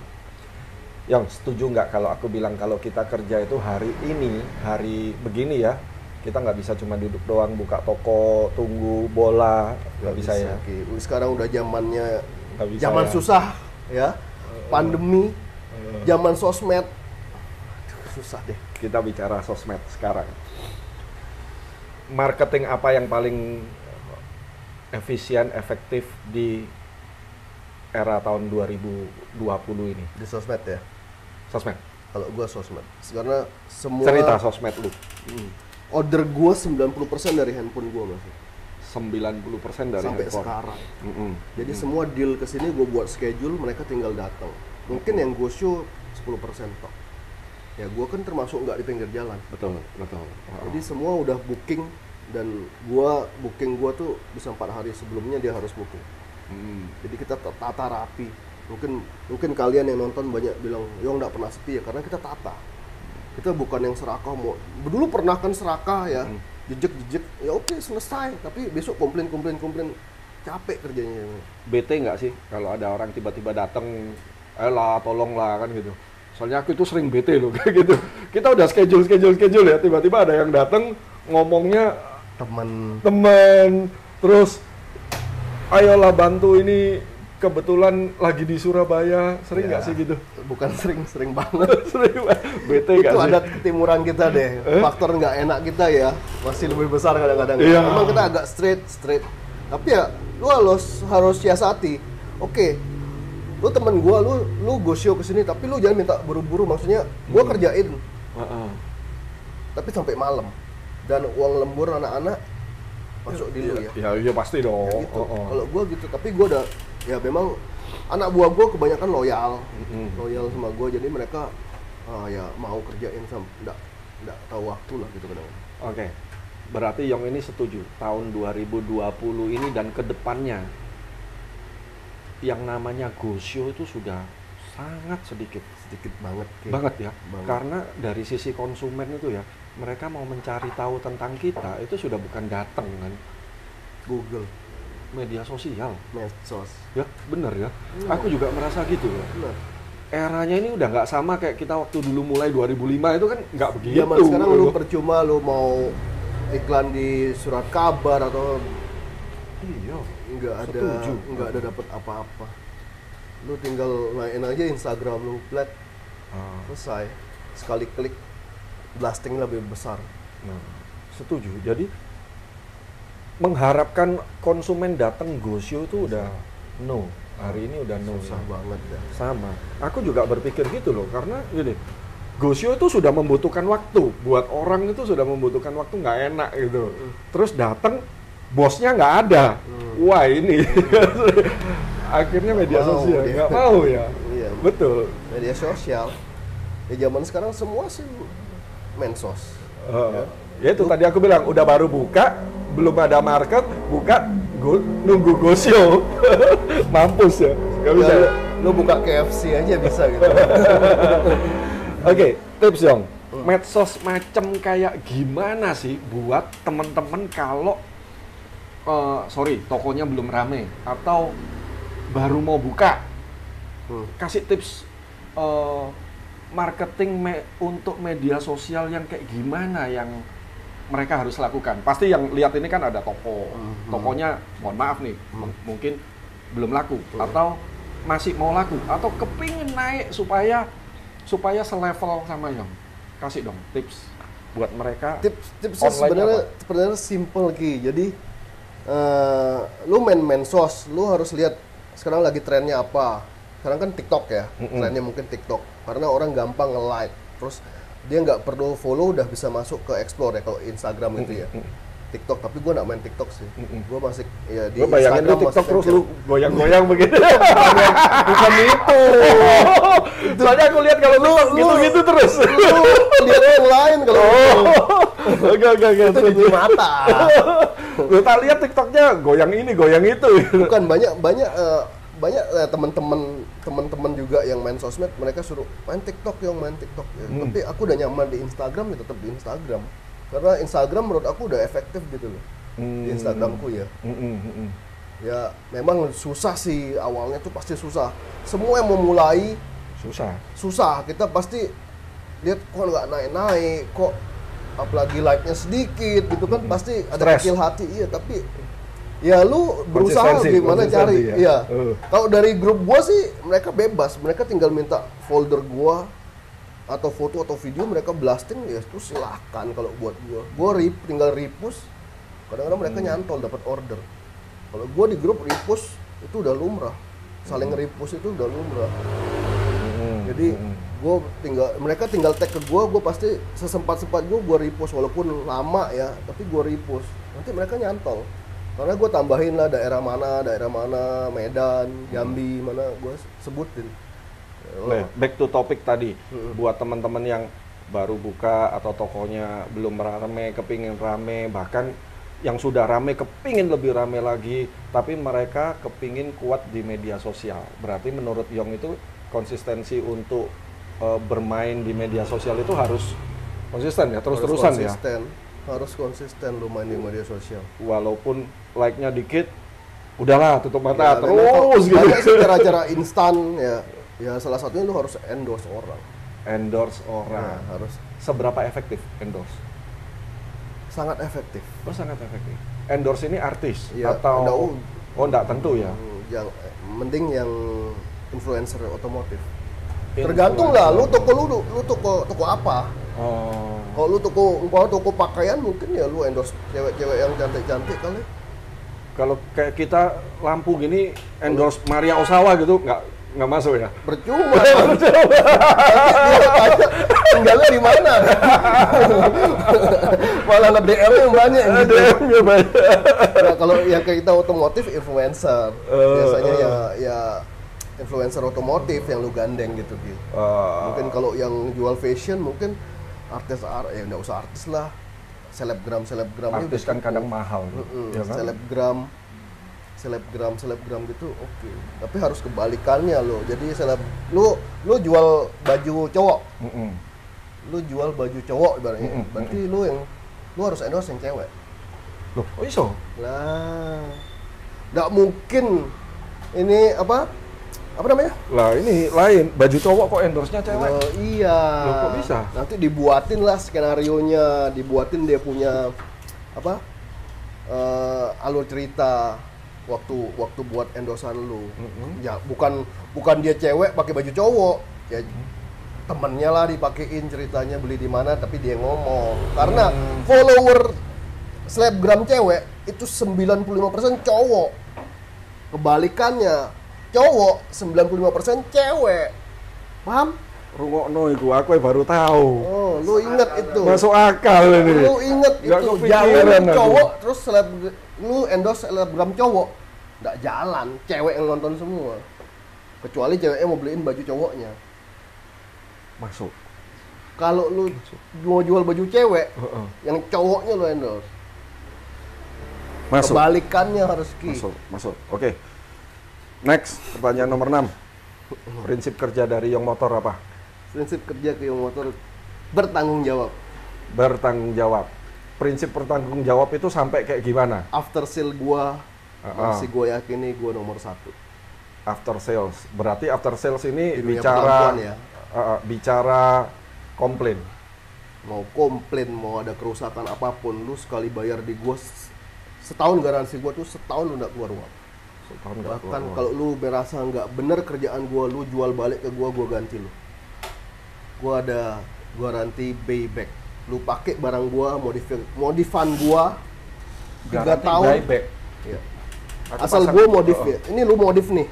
Yang setuju nggak kalau aku bilang kalau kita kerja itu hari ini, hari begini ya, kita nggak bisa cuma duduk doang buka toko, tunggu bola, nggak bisa ya. Ki. Sekarang udah zamannya, Nggak bisa zaman ya. susah ya, pandemi, zaman sosmed. Aduh, susah deh. Kita bicara sosmed sekarang. Marketing apa yang paling efisien, efektif di era tahun 2020 ini? Di sosmed ya. Sosmed. Kalau gua sosmed, karena semua Cerita sosmed lu. order gua 90% dari handphone gua masih 90% dari sampai handphone. sekarang. Mm-mm. Jadi semua deal kesini gue buat schedule, mereka tinggal datang. Mungkin yang gue show 10% tok. Ya gue kan termasuk nggak di pinggir jalan. Betul. Jadi semua udah booking dan booking gue tuh bisa 4 hari sebelumnya dia harus booking. Jadi kita tata rapi. Mungkin kalian yang nonton banyak bilang, Yong nggak pernah sepi ya, karena kita tata. Kita bukan yang serakah mau. Dulu pernah kan serakah ya, jejek, ya oke selesai. Tapi besok komplain, capek kerjanya. Bete nggak sih kalau ada orang tiba-tiba datang, lah tolonglah kan gitu. Soalnya aku itu sering bete loh kayak gitu. Kita udah schedule ya, tiba-tiba ada yang datang ngomongnya teman, terus ayolah bantu ini, kebetulan lagi di Surabaya, sering nggak sih gitu? Bukan sering banget. Sering banget. Bete nggak Itu sih? adat ketimuran kita deh. Faktor nggak enak kita ya masih lebih besar kadang-kadang. Iya. Memang kita agak straight. Tapi ya lu harus siasati. Oke, lu temen gua, lu go show kesini, tapi lu jangan minta buru-buru. Maksudnya gua kerjain, tapi sampai malam. Dan uang lembur anak-anak masuk di lu ya. Ya pasti dong. Ya gitu. Kalau gua gitu, tapi gua udah ya memang anak buah gua kebanyakan loyal sama gua, jadi mereka ya mau kerjain sama nggak tahu waktu lah gitu kadang. Oke. Berarti Yong ini setuju tahun 2020 ini dan kedepannya yang namanya go show itu sudah sangat sedikit banget ya. Karena dari sisi konsumen itu ya, mereka mau mencari tahu tentang kita itu sudah bukan datang kan, Google, media sosial, medsos. ya bener ya. Aku juga merasa gitu ya. Benar. Eranya ini udah nggak sama kayak kita waktu dulu mulai 2005 itu kan nggak begitu. Zaman sekarang lu percuma lu mau iklan di surat kabar atau Iya. nggak ada dapat apa-apa. Lu tinggal naikin aja Instagram lu, plat, selesai. Sekali klik, blasting lebih besar. Nah, setuju. Jadi mengharapkan konsumen datang go show itu udah no. Hari ini udah no. Susah banget ya. Sama. Aku juga berpikir gitu loh, karena gini, go show itu sudah membutuhkan waktu. Buat orang itu sudah membutuhkan waktu, nggak enak gitu. Terus datang, bosnya nggak ada. Wah ini. Akhirnya media sosial nggak mau ya. Iya. Betul. Media sosial. Ya zaman sekarang semua sih mensos. Ya itu tadi aku bilang, udah baru buka, belum ada market, buka, nunggu go show. Mampus ya, nggak bisa. Ya, lu buka KFC aja bisa gitu. Oke, tips Yong. Medsos macam kayak gimana sih buat temen-temen kalau tokonya belum rame atau baru mau buka? Kasih tips marketing untuk media sosial yang kayak gimana yang mereka harus lakukan? Pasti yang lihat ini kan ada toko, tokonya mohon maaf nih, mungkin belum laku, atau masih mau laku, atau kepingin naik supaya selevel sama Yong. Kasih dong tips buat mereka. Tipsnya sebenarnya simple Ki. Jadi lu main medsos, lu harus lihat sekarang lagi trennya apa. Sekarang kan TikTok ya, trennya mungkin TikTok. Karena orang gampang nge-like, terus dia nggak perlu follow udah bisa masuk ke explore ya kalau Instagram itu ya. TikTok, tapi gue nggak main TikTok sih. Gue masih ya di bayangin Instagram lu TikTok terus masih lu goyang-goyang begitu. bukan itu. Soalnya aku lihat kalau lu gitu-gitu terus. Lu lihat yang lain kalau Enggak. itu di mata. Lu tak lihat TikToknya goyang ini, goyang itu. Bukan banyak teman-teman juga yang main sosmed, mereka suruh main TikTok ya. Tapi aku udah nyaman di Instagram ya, tetap di Instagram. Karena Instagram menurut aku udah efektif gitu loh. Di Instagramku ya. Ya memang susah sih, awalnya tuh pasti susah. Semua yang mau mulai susah. Kita pasti lihat kok nggak naik-naik, kok apalagi like-nya sedikit gitu kan, pasti ada kecil hati. Iya, tapi ya lu berusaha gimana cari. Ya? Iya. Kalau dari grup gua sih mereka bebas, mereka tinggal minta folder gua atau foto atau video, mereka blasting ya itu silahkan. Kalau buat gua tinggal repost. Kadang-kadang mereka nyantol dapat order. Kalau gua di grup repost itu udah lumrah, saling repost itu udah lumrah. Jadi mereka tinggal tag ke gua pasti sesempat gua repost, walaupun lama ya, tapi gua repost. Nanti mereka nyantol. Karena gue tambahin lah daerah mana, Medan, Jambi, mana gue sebutin. Back to topic tadi, buat teman-teman yang baru buka atau tokonya belum rame, kepingin rame, bahkan yang sudah rame kepingin lebih rame lagi, tapi mereka kepingin kuat di media sosial. Berarti menurut Yong itu konsistensi untuk bermain di media sosial itu harus konsisten ya, terus-terusan ya? Harus konsisten lu main di media sosial. Walaupun like-nya dikit, udahlah tutup mata ya, terus gitu. Banyak sih cara-cara instan ya. Ya salah satunya lu harus endorse orang. Nah, harus. Seberapa efektif endorse? Sangat efektif. Oh, sangat efektif. Endorse ini artis ya, atau enggak tentu ya? Yang mending yang influencer otomotif. Tergantung lah, lu toko apa? Oh. Kalau lu toko pakaian mungkin ya lu endorse cewek-cewek yang cantik-cantik kali. Kalau kayak kita lampu gini endorse Maria Ozawa gitu nggak masuk ya? Percuma. Tinggalnya di mana? Malah nge-DM-nya banyak gitu. DM-nya banyak. Nah, kalau yang kayak kita otomotif influencer. Biasanya ya influencer otomotif yang lu gandeng gitu. Mungkin kalau yang jual fashion mungkin artis ya nggak usah artis lah, selebgram artis kan kadang mahal ya kan? selebgram gitu oke. Tapi harus kebalikannya lo. Jadi lu jual baju cowok, lu jual baju cowok ibaratnya, berarti lu harus endorse yang cewek. Loh, oh iso? Lah nggak mungkin ini apa namanya? Lah ini lain, baju cowok kok endorse-nya cewek? Oh iya. Loh, kok bisa? Nanti dibuatin lah skenarionya, dibuatin dia punya alur cerita waktu buat endorsan lu. Ya bukan dia cewek pakai baju cowok, ya temennya lah dipakein ceritanya beli di mana, tapi dia ngomong. Karena follower selebgram cewek itu 95% cowok. Kebalikannya cowok 95% cewek. Paham? Rungokno iku aku baru tahu. Oh, lu inget itu. Masuk akal ini. Lu inget itu. Jangan cowok terus lu endorse selebgram cowok. Nggak jalan, cewek yang nonton semua. Kecuali ceweknya mau beliin baju cowoknya. Masuk. Kalau lu mau jual baju cewek, yang cowoknya lu endorse. Masuk. Kebalikannya harus Masuk. Oke. Next, pertanyaan nomor 6. Prinsip kerja dari Yong Motor apa? Prinsip kerja ke Yong Motor bertanggung jawab. Bertanggung jawab. Prinsip bertanggung jawab itu sampai kayak gimana? After sale gua masih gua yakini gua nomor 1. After sales. Berarti after sales ini bicara bicara komplain. mau komplain, mau ada kerusakan apapun, lu sekali bayar di gua setahun, garansi gua tuh setahun lu nggak keluar uang. Bahkan kalau lu berasa nggak bener kerjaan gua, lu jual balik ke gua ganti lu. Gua ada garansi buyback. Lu pakai barang gua, modifan gua 3 tahun. Buyback. Ya. Asal gua modif ya. Ini lu modif nih.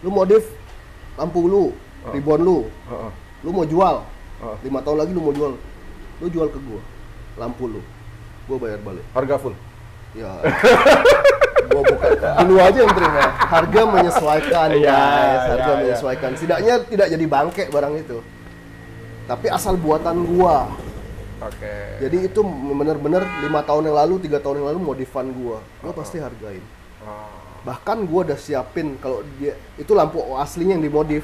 Lu modif lampu lu, ribbon lu. Lu mau jual. 5 tahun lagi lu mau jual. Lu jual ke gua. Lampu lu. Gua bayar balik. Harga full. Ya. Gua bukan dulu aja yang terima. Harga menyesuaikan, guys. Harga menyesuaikan. Setidaknya tidak jadi bangke barang itu. Tapi asal buatan gua. Oke. Jadi itu bener-bener 5 tahun yang lalu, 3 tahun yang lalu modifan gua pasti hargain. Bahkan gua udah siapin, kalau dia itu lampu aslinya yang dimodif,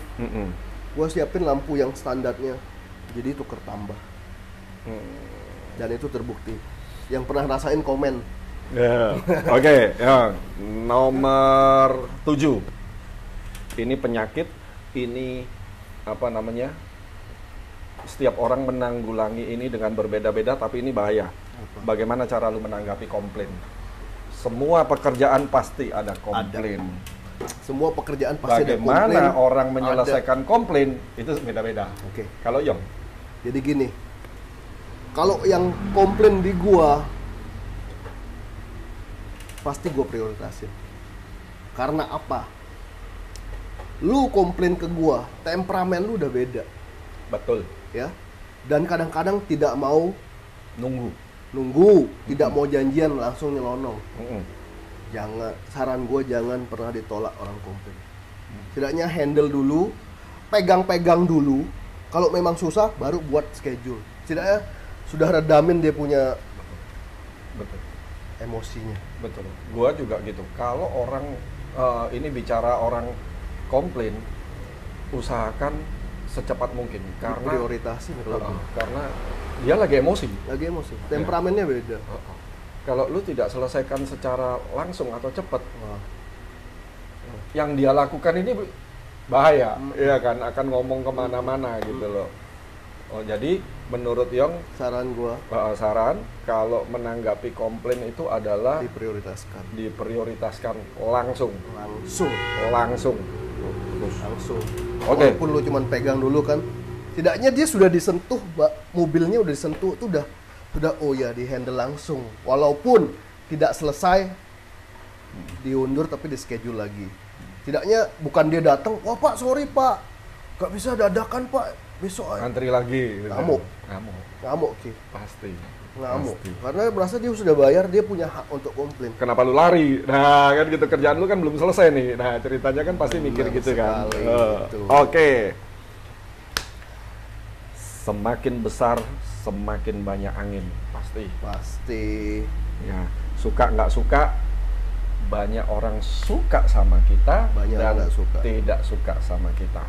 gua siapin lampu yang standarnya, jadi tuker tambah. Dan itu terbukti. Yang pernah rasain komen. Oke, ya. Nomor 7. Ini penyakit, ini apa namanya? Setiap orang menanggulangi ini dengan berbeda-beda, tapi ini bahaya. Bagaimana cara lu menanggapi komplain? Semua pekerjaan pasti ada komplain. Semua pekerjaan pasti ada komplain. Bagaimana orang menyelesaikan komplain itu beda-beda. Oke. Kalau Yong? Jadi gini, kalau yang komplain di gua, pasti gua prioritasin. Karena apa? Lu komplain ke gua, temperamen lu udah beda. Betul. Ya. Dan kadang-kadang tidak mau nunggu, tidak mau janjian, langsung nyelonong. Jangan, saran gue jangan pernah ditolak orang komplain. Setidaknya handle dulu, pegang-pegang dulu. Kalau memang susah, baru buat schedule. Setidaknya sudah redamin dia punya emosinya. Betul. Gua juga gitu. Kalau orang ini bicara orang komplain, usahakan secepat mungkin karena prioritasin karena dia lagi emosi. Temperamennya beda. Kalau lu tidak selesaikan secara langsung atau cepat, yang dia lakukan ini bahaya, ya kan, akan ngomong kemana-mana gitu loh. Jadi menurut Yong, saran kalau menanggapi komplain itu adalah diprioritaskan langsung. Oke. Walaupun lu cuman pegang dulu kan, tidaknya dia sudah disentuh, mobilnya udah disentuh, itu udah oh ya, di handle langsung. Walaupun tidak selesai, diundur tapi di schedule lagi. Tidaknya bukan dia datang, wah pak sorry pak, gak bisa dadakan pak, besok aja. Antri lagi. Ngamuk Ki. Pasti. Ngamuk. Karena merasa dia sudah bayar, dia punya hak untuk komplain. Kenapa lu lari? Nah kan gitu, kerjaan lu kan belum selesai nih. Nah ceritanya kan pasti mikir gitu kan. Oke. Semakin besar, semakin banyak angin. Pasti. Ya, suka nggak suka, banyak orang suka sama kita, banyak dan tidak suka sama kita.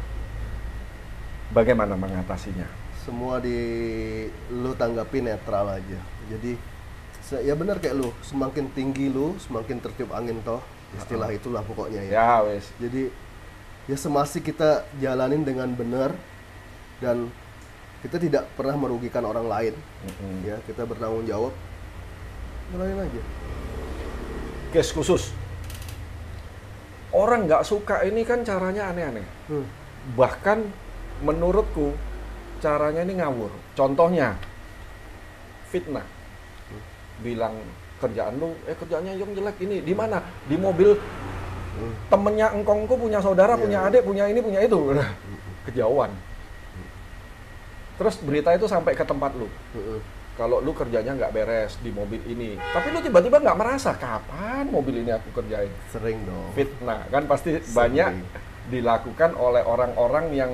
Bagaimana mengatasinya? Semua lu tanggapi netral aja. Jadi ya benar kayak lu, semakin tinggi lu, semakin tertiup angin toh. Istilah itulah pokoknya ya. Ya wes. Jadi ya semasi kita jalanin dengan benar dan kita tidak pernah merugikan orang lain. Ya, kita bertanggung jawab. Jalanin aja. Case khusus. Orang nggak suka ini kan caranya aneh-aneh. Bahkan menurutku caranya ini ngawur. Contohnya fitnah. Bilang kerjaan lu, kerjaannya Yong jelek ini. Di mana? Di mobil temennya engkongku punya saudara, punya adik, punya ini, punya itu. Kejauhan. Terus berita itu sampai ke tempat lu. Kalau lu kerjanya nggak beres di mobil ini, tapi lu tiba-tiba nggak merasa kapan mobil ini aku kerjain. Sering dong. Fitnah kan pasti banyak dilakukan oleh orang-orang yang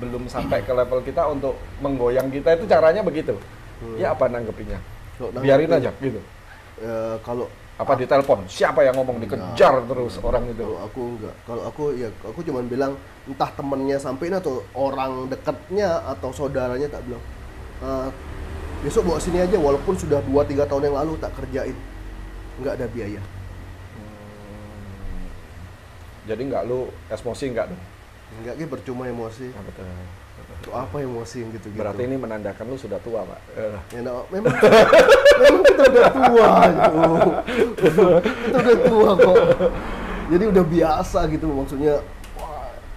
belum sampai ke level kita untuk menggoyang kita. Itu caranya begitu. Ya apa nanggepinnya? Biarin aja gitu. Kalau apa ditelepon? Siapa yang ngomong dikejar terus orang itu? Kalau aku enggak. Kalau aku cuma bilang entah temennya sampein atau orang dekatnya atau saudaranya tak bilang. Besok bawa sini aja walaupun sudah 2-3 tahun yang lalu tak kerjain. Enggak ada biaya. Jadi enggak lu emosi enggak dong? Enggak, percuma emosi. Betul. Itu apa emosi yang gitu-gitu? Berarti ini menandakan lu sudah tua, Pak. Ya, memang kita udah tua gitu. Kita udah tua kok. Jadi udah biasa gitu maksudnya.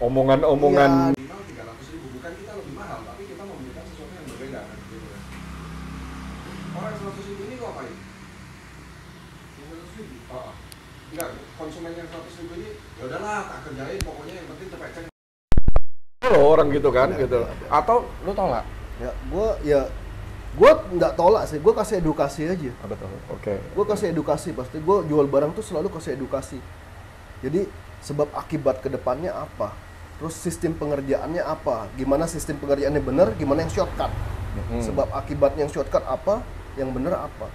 Omongan-omongan. Minimal 300.000, bukan kita lebih mahal, tapi kita memberikan sesuatu yang berbeda kan, gitu kan. Orang 100.000 ini kok ngapain? 100.000? Enggak, konsumen yang 100.000 ini ya udahlah, tak kerjain, pokoknya yang penting cepet ceng. Loh, orang gitu kan, gitu. Atau lu tolak? Gue nggak tolak sih, gue kasih edukasi aja. Betul. Oke. Gue kasih edukasi, pasti gue jual barang tuh selalu kasih edukasi. Jadi sebab akibat kedepannya apa? Terus sistem pengerjaannya apa? Gimana sistem pengerjaannya benar? Gimana yang shortcut? Sebab akibatnya yang shortcut apa? Yang benar apa?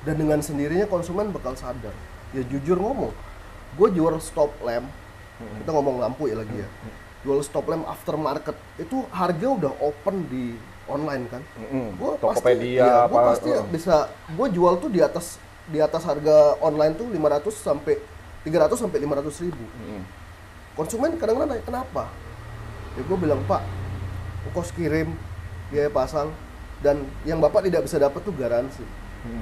Dan dengan sendirinya konsumen bakal sadar. Ya jujur ngomong, gue jual stop lamp. Kita ngomong lampu ya lagi ya. Jual stop lamp aftermarket itu harga udah open di online kan. Gue Tokopedia pasti bisa. Gue jual tuh di atas harga online tuh 300 sampai 500 ribu. Konsumen kadang-kadang nanya, kenapa? Ya gue bilang, Pak, ongkos kirim, biaya pasang, dan yang Bapak tidak bisa dapat tuh garansi.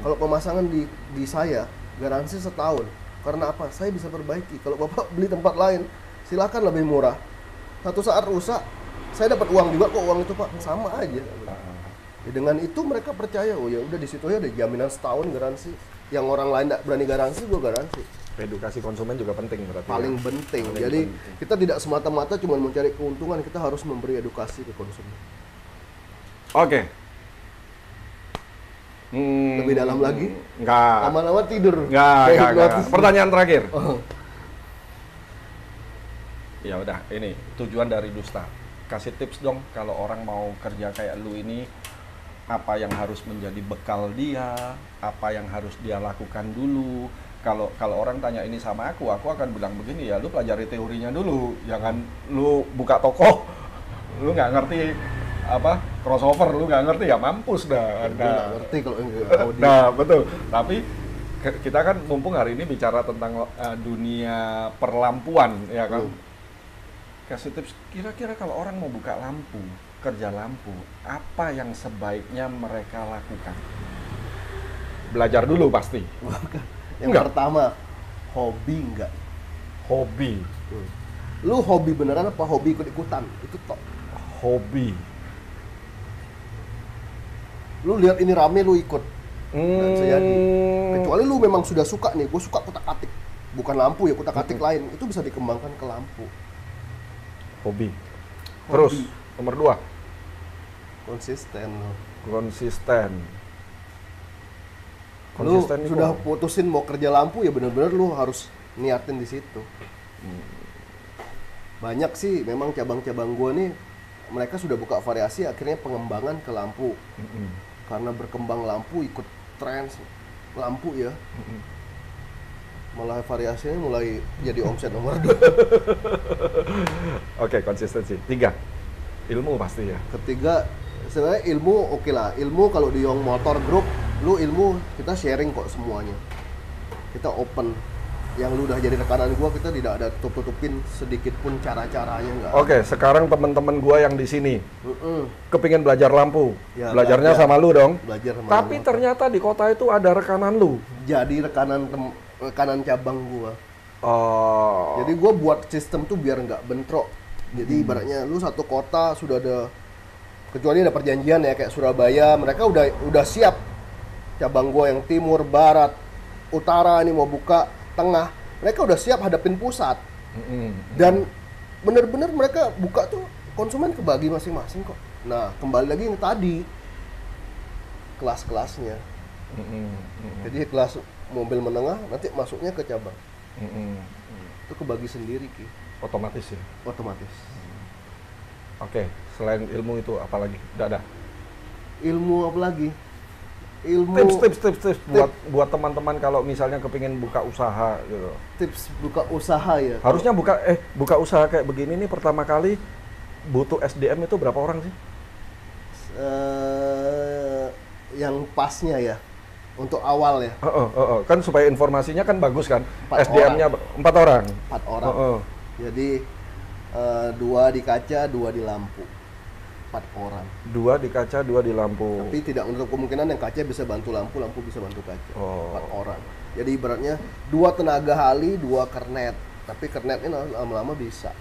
Kalau pemasangan di saya, garansi setahun. Karena apa? Saya bisa perbaiki. Kalau Bapak beli tempat lain, silakan lebih murah. Satu saat rusak, saya dapat uang juga kok, uang itu Pak, sama aja. Ya, dengan itu mereka percaya, oh ya udah di situ ya ada jaminan setahun garansi. Yang orang lain tidak berani garansi, gue garansi. Edukasi konsumen juga penting berarti. Paling penting. Jadi kita tidak semata-mata cuma mencari keuntungan, kita harus memberi edukasi ke konsumen. Oke. Lebih dalam lagi? Enggak. Lama-lama tidur. Enggak. Pertanyaan terakhir. Ya udah, ini tujuan dari Dusta. Kasih tips dong kalau orang mau kerja kayak lu ini, apa yang harus menjadi bekal dia, apa yang harus dia lakukan dulu. Kalau orang tanya ini sama aku akan bilang begini, ya lu pelajari teorinya dulu, jangan lu buka toko, lu nggak ngerti apa crossover, lu nggak ngerti ya mampus dah. Nggak ngerti kalau Audi. Nah betul, tapi kita kan mumpung hari ini bicara tentang dunia perlampuan, ya kan? Kasih tips, kira-kira kalau orang mau buka lampu, kerja lampu, apa yang sebaiknya mereka lakukan? Belajar dulu pasti. Yang pertama, hobi enggak? Hobi. Lu hobi beneran apa hobi ikut-ikutan? Itu top. Hobi. Lu lihat ini rame lu ikut. Nggak bisa jadi. Kecuali lu memang sudah suka nih, gue suka kutak-atik. Bukan lampu ya, kutak-atik lain. Itu bisa dikembangkan ke lampu. Hobi. Terus, nomor 2. Konsisten. Lu sudah putusin mau kerja lampu ya benar-benar lu harus niatin di situ. Banyak sih memang cabang-cabang gua nih, mereka sudah buka variasi akhirnya pengembangan ke lampu. Karena berkembang lampu ikut tren lampu ya. Malah variasinya mulai jadi omset nomor 2. Oke, konsistensi. 3. Ilmu pasti ya. Ketiga, sebenarnya ilmu oke lah. Ilmu kalau di Young Motor Group, lu ilmu kita sharing kok semuanya. Kita open. Yang lu udah jadi rekanan gua, kita tidak ada tutup-tutupin sedikit pun cara-caranya enggak. Oke, sekarang teman-teman gua yang di sini kepingin belajar lampu. Ya, belajarnya sama lu dong. Belajar sama tapi ternyata di kota itu ada rekanan lu. Jadi rekanan cabang gua. Oh. Jadi gua buat sistem tuh biar nggak bentrok. Jadi ibaratnya lu satu kota sudah ada, kecuali ada perjanjian ya kayak Surabaya, mereka udah siap. Cabang gua yang timur, barat, utara ini mau buka, tengah, mereka udah siap hadapin pusat. Dan bener-bener mereka buka tuh konsumen kebagi masing-masing kok. Nah, kembali lagi yang tadi kelas-kelasnya. Jadi kelas mobil menengah nanti masuknya ke cabang. Itu kebagi sendiri Ki. Otomatis ya. Otomatis. Oke, selain ilmu itu apa lagi? Udah ada. Ilmu apa lagi? Ilmu Tips buat teman-teman kalau misalnya kepingin buka usaha gitu. Tips buka usaha ya. Harusnya buka usaha kayak begini nih pertama kali butuh SDM itu berapa orang sih? Yang pasnya ya. Untuk awal ya. Kan supaya informasinya kan bagus kan. SDM-nya 4 orang. 4 orang. Jadi 2 di kaca, 2 di lampu. orang. 2 di kaca, 2 di lampu. Tapi tidak menutup kemungkinan yang kaca bisa bantu lampu, lampu bisa bantu kaca. 4 orang. Jadi ibaratnya 2 tenaga hali, 2 kernet. Tapi kernet ini lama-lama bisa.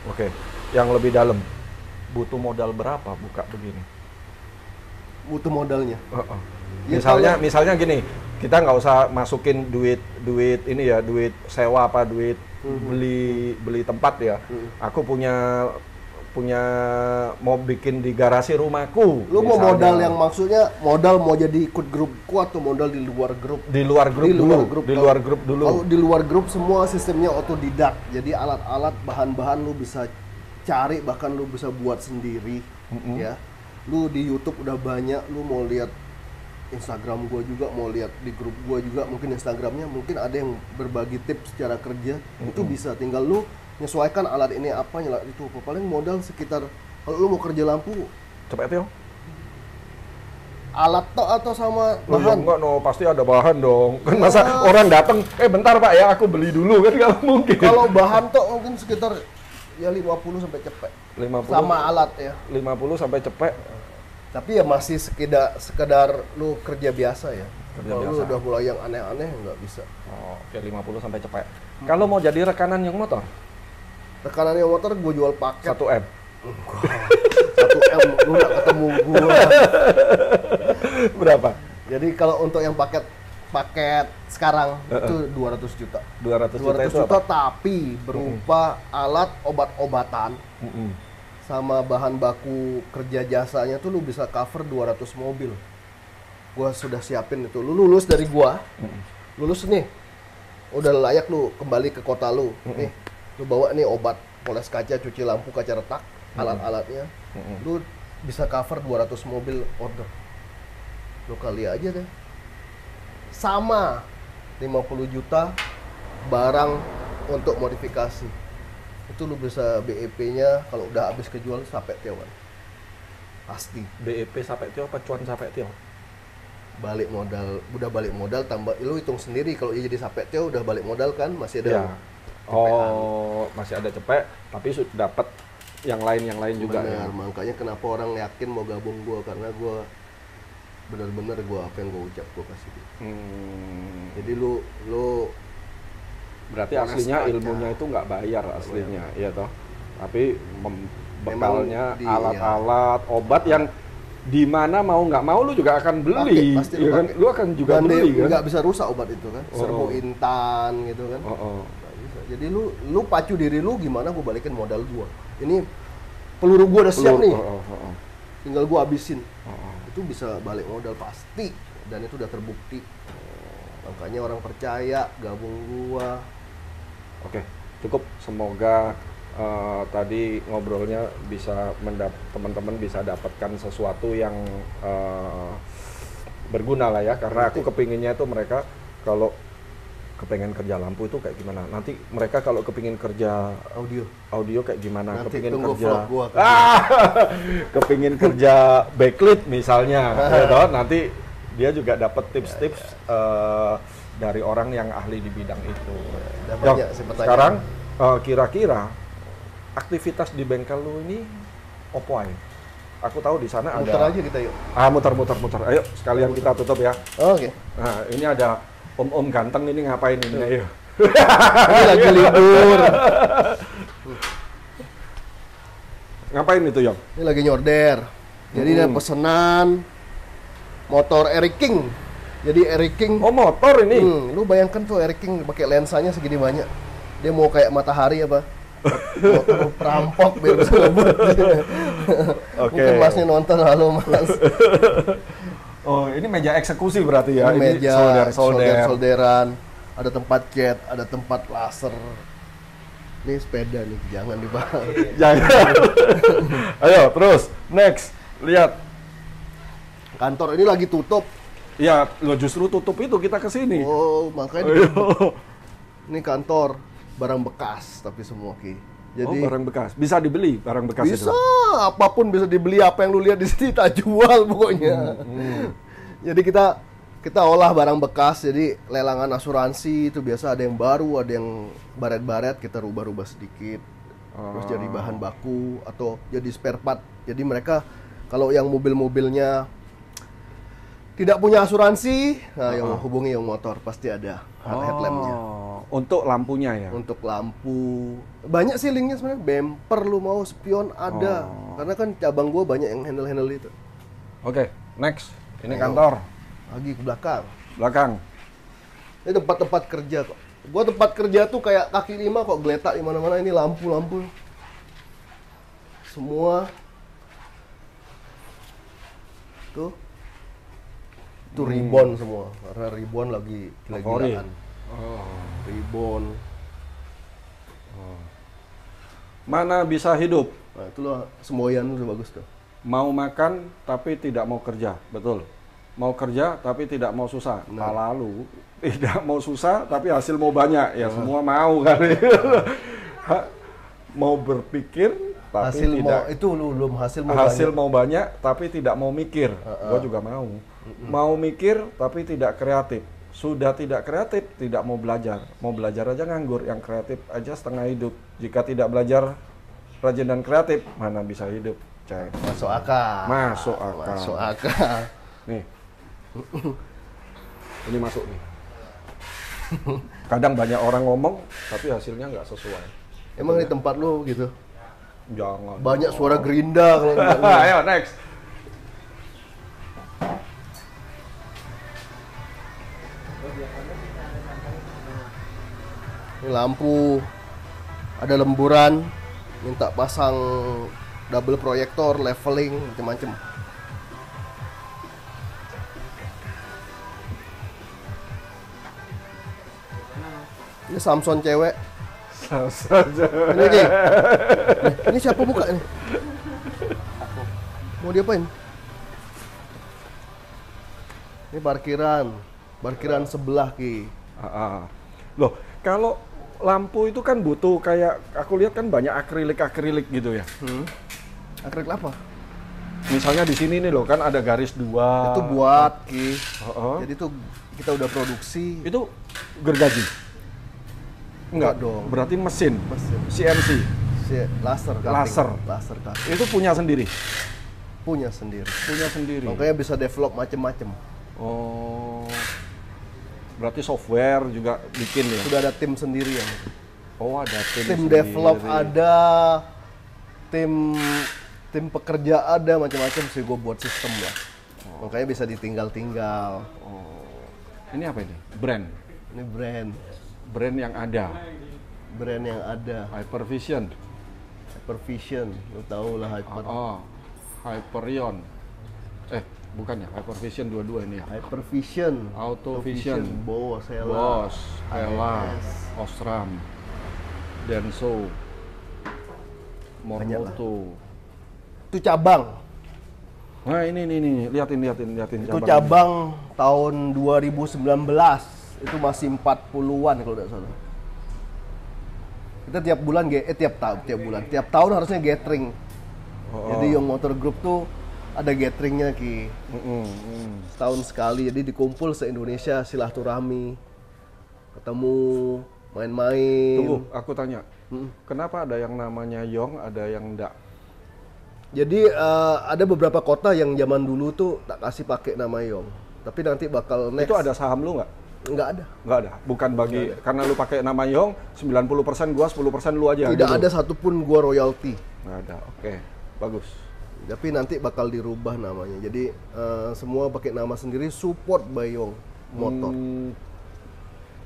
Oke. Yang lebih dalam, butuh modal berapa buka begini? Butuh modalnya. Ya, Misalnya gini, kita nggak usah masukin duit ini ya, duit sewa apa duit beli tempat ya. Aku punya mau bikin di garasi rumahku. Lu mau modal yang maksudnya modal mau jadi ikut grupku atau modal di luar grup? Di luar grup dulu. Kalau di luar grup semua sistemnya otodidak. Jadi alat-alat bahan-bahan lu bisa cari, bahkan lu bisa buat sendiri ya. Lu di YouTube udah banyak, lu mau lihat Instagram gua juga, mau lihat di grup gua juga, mungkin Instagramnya mungkin ada yang berbagi tips cara kerja. Itu bisa, tinggal lu menyesuaikan alat ini apa, nyala itu apa. Paling modal sekitar, kalau lu mau kerja lampu Cepet ya? alat tok atau sama bahan? Enggak, pasti ada bahan dong. Kan masa orang datang, bentar Pak ya, aku beli dulu, kan nggak mungkin. Kalau bahan tok mungkin sekitar ya 50 sampai cepet. 50 sama alat ya. 50 sampai cepet. Tapi ya masih sekedar lu kerja biasa ya. Kalau lu udah mulai yang aneh-aneh nggak bisa. Oke, 50 sampai cepet. Kalau mau jadi rekanan yang motor? Rekanan yang motor gue jual paket 1M. 1M lu nggak ketemu gua. Berapa? Jadi kalau untuk yang paket sekarang itu 200 juta. 200 juta tapi berupa alat obat-obatan. Sama bahan baku kerja jasanya tuh lu bisa cover 200 mobil. Gua sudah siapin itu. Lu lulus dari gua. Lulus nih. Udah layak lu kembali ke kota lu. Nih, lu bawa nih obat poles kaca, cuci lampu, kaca retak, alat-alatnya. Lu bisa cover 200 mobil order. Lu kali aja deh. Sama 50 juta barang untuk modifikasi. Itu lu bisa BEP-nya kalau udah habis kejual sampai tiawan. Pasti. BEP sampai tiaw apa cuan sampai tiaw? Balik modal, udah balik modal tambah lu hitung sendiri kalau jadi sampai tiaw udah balik modal kan masih ada. Ya. Masih ada cepet tapi sudah dapat yang lain juga. Benar, ya. Makanya kenapa orang yakin mau gabung gua, karena gua benar-benar gua apa yang gua ucap gua kasih. Jadi lu berarti aslinya ilmunya itu nggak bayar aslinya, iya toh. Tapi bekalnya alat-alat, obat yang di mana mau nggak mau lu juga akan beli, pasti ya kan? Lu akan juga beli kan? Nggak bisa rusak obat itu kan, serbu intan gitu kan. Nggak bisa. Jadi lu pacu diri lu gimana gua balikin modal gua. Ini peluru gua udah siap nih, tinggal gua habisin. Itu bisa balik modal pasti, dan itu udah terbukti. Makanya orang percaya gabung gua. Oke, cukup. Semoga tadi ngobrolnya bisa teman-teman bisa dapatkan sesuatu yang berguna lah ya. Karena aku kepinginnya itu mereka kalau kepengen kerja lampu itu kayak gimana. Nanti mereka kalau kepingin kerja audio kayak gimana. Nanti kepingin tunggu kerja vlog gua, kepingin kerja backlit misalnya, ya toh, nanti dia juga dapat tips-tips dari orang yang ahli di bidang itu. Sekarang kira-kira aktivitas di bengkel lu ini apa ya? Aku tahu di sana muter ada. Muter aja kita yuk. Muter. Ayo sekalian kita tutup ya. Oke. Nah, ini ada om-om ganteng ini ngapain ini? Ayo. Ini lagi libur. Ngapain itu, Yong? Ini lagi nyorder. Jadi ada pesanan motor Eric King. Jadi Eric King. Oh, motor ini. Lu bayangkan tuh Eric King pakai lensanya segini banyak. Dia mau kayak matahari apa? Motor perampok biar bisa ngebut. Mungkin masnya nonton, halo mas. Oh, ini meja eksekusi berarti ya? Ini meja solderan. Ada tempat cat, ada tempat laser. Ini sepeda nih, jangan dibahas. Jangan. Ayo, terus next. Lihat. Kantor ini lagi tutup. Ya, lo justru tutup itu kita ke sini. Oh, makanya ini kantor barang bekas tapi semua Ki. Jadi barang bekas. Bisa dibeli barang bekas bisa, itu? Bisa, apapun bisa dibeli, apa yang lu lihat di sini tak jual pokoknya. Jadi kita olah barang bekas, jadi lelangan asuransi itu biasa ada yang baru, ada yang baret-baret, kita rubah-rubah sedikit. terus jadi bahan baku atau jadi spare part. Jadi mereka kalau yang mobil-mobilnya tidak punya asuransi, nah yang hubungi Young Motor pasti ada headlampnya. Untuk lampunya ya? Untuk lampu banyak sih linknya sebenarnya. Bumper lu mau, spion ada. Karena kan cabang gua banyak yang handle itu. Oke, next. Ini kantor. Lagi ke belakang. Belakang. Ini tempat-tempat kerja kok. Gua tempat kerja tuh kayak kaki lima kok, geletak di mana-mana. Ini lampu-lampu. Semua. Tuh. Itu ribbon semua. Karena ribbon lagi gila-gilaan. Ribbon. Mana bisa hidup? Nah, itulah semboyan udah bagus tuh. Mau makan tapi tidak mau kerja, betul. Mau kerja tapi tidak mau susah. Nah, lalu tidak mau susah tapi hasil mau banyak, ya semua mau kali. Mau berpikir tapi hasil tidak. Mau, itu belum hasil mau hasil banyak. Mau banyak tapi tidak mau mikir. Gua juga mau. Mau mikir tapi tidak kreatif. Sudah tidak kreatif, tidak mau belajar. Mau belajar aja nganggur, yang kreatif aja setengah hidup. Jika tidak belajar rajin dan kreatif, mana bisa hidup? Cek. Masuk akal. Masuk akal. Masuk akal. Nih. Ini masuk nih. Kadang banyak orang ngomong, tapi hasilnya nggak sesuai. Emang di tempat lu gitu? Jangan. Banyak suara gerinda kalau enggak. Ayo, next. Ini lampu, ada lemburan, minta pasang double proyektor, leveling, macam-macam. Ini Samson cewek. Ini Ki. Ini siapa buka ini? Mau diapain? Ini parkiran sebelah Ki. Loh, kalau lampu itu kan butuh kayak aku lihat kan banyak akrilik gitu ya. Akrilik apa? Misalnya di sini nih loh kan ada garis 2. Itu buat Ki. Jadi tuh kita udah produksi. Itu gergaji. Enggak dong. Berarti mesin. CNC. Laser cutting. Itu punya sendiri. Punya sendiri. Makanya bisa develop macem-macem. Oh. Berarti software juga bikin ya? Sudah ada tim sendiri ya. Oh, ada tim sendiri. Develop ada, tim pekerja ada, macam-macam sih gue buat sistem ya. Makanya bisa ditinggal-tinggal. Ini apa ini? Brand. Ini brand. Brand yang ada. Hypervision. Lu tahu lah Hyperion. Bukan ya, Hypervision dua-dua ini ya. Hypervision, Autovision, Bosch, Hella, Osram, Denso, Mormoto. Itu cabang. Nah ini liatin Itu cabang tahun 2019. Itu masih 40-an kalau tidak salah. Kita tiap bulan, tiap tahun harusnya gathering. Jadi Young Motor Group tuh ada gatheringnya Ki. Setahun sekali, jadi dikumpul se-Indonesia, silaturahmi, ketemu, main-main. Tunggu, aku tanya, kenapa ada yang namanya Yong, ada yang enggak? Jadi ada beberapa kota yang zaman dulu tuh tak kasih pakai nama Yong, tapi nanti bakal next. Itu ada saham lu nggak? Nggak ada. Nggak ada, bukan bagi, karena lu pakai nama Yong, 90% gua, 10% lu aja. Tidak gitu. ada satupun gua royalty. Nggak ada, oke, bagus. Tapi nanti bakal dirubah namanya. Jadi semua pakai nama sendiri, support by Young Motor.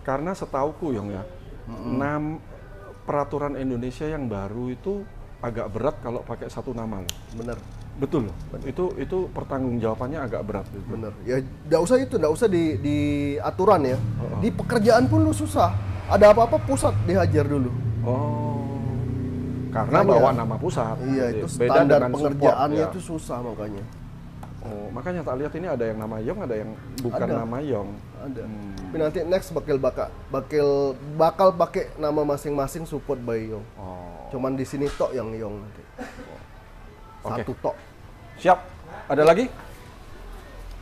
Karena setauku Yong ya, peraturan Indonesia yang baru itu agak berat kalau pakai satu nama loh. Bener. Betul loh. Itu pertanggungjawabannya agak berat. Gitu. Bener. Ya nggak usah di aturan ya. Di pekerjaan pun lu susah. Ada apa-apa pusat dihajar dulu. Karena bawa nama pusat. Iya, itu beda standar dengan pengerjaannya support, itu susah makanya. Makanya tak lihat ini ada yang nama Yong, ada yang bukan nama Yong. Ada. Tapi nanti next bakal pakai nama masing-masing support by Yong. Cuman di sini tok yang Yong nanti. Satu tok. Siap. Ada lagi?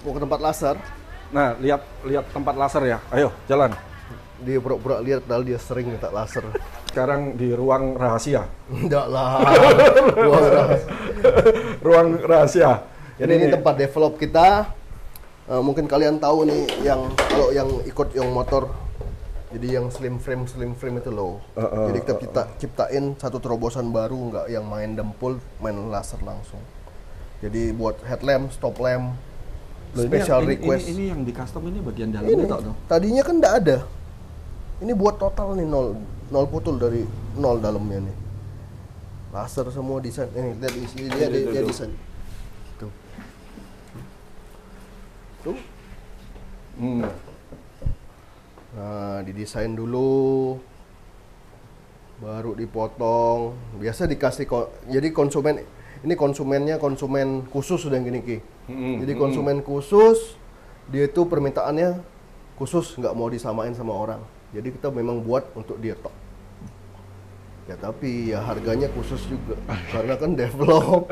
Mau ke tempat laser? Nah, lihat tempat laser ya. Ayo, jalan. Dia pura-pura lihat padahal dia sering minta laser. Sekarang di ruang rahasia. Enggak lah. Ruang rahasia. Ruang rahasia. Jadi ini tempat develop kita. Mungkin kalian tahu nih kalau yang ikut yang motor. Jadi yang slim frame itu loh. Jadi kita ciptain satu terobosan baru, nggak yang main dempul, main laser langsung. Jadi buat headlamp, stop lamp, special request. Ini yang di custom ini bagian dalamnya tak tuh? Tadinya kan nggak ada. Ini buat total nih nol putul dari nol dalamnya nih. Laser semua desain. Ini lihat dia desain. Tuh. Tuh. Nah, didesain dulu, baru dipotong. Biasa dikasih jadi konsumennya konsumen khusus sudah gini Ki. Jadi konsumen khusus, dia itu permintaannya khusus, nggak mau disamain sama orang. Jadi kita memang buat untuk dia tok. Ya tapi ya harganya khusus juga, karena kan develop.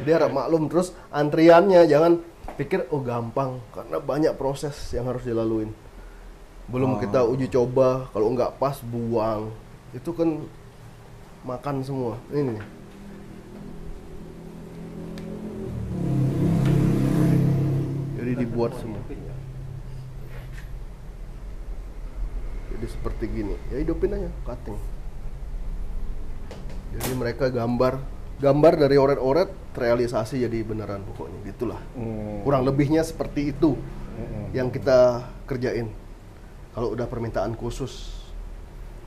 Jadi harap maklum. Terus antriannya jangan pikir oh gampang, karena banyak proses yang harus dilaluin. Belum kita uji coba, kalau nggak pas buang, itu kan makan semua. Ini nih. Jadi dibuat semua. Jadi seperti gini, ya hidupin aja, cutting. Jadi mereka gambar dari oret-oret terrealisasi jadi beneran pokoknya, gitulah. Kurang lebihnya seperti itu yang kita kerjain. Kalau udah permintaan khusus.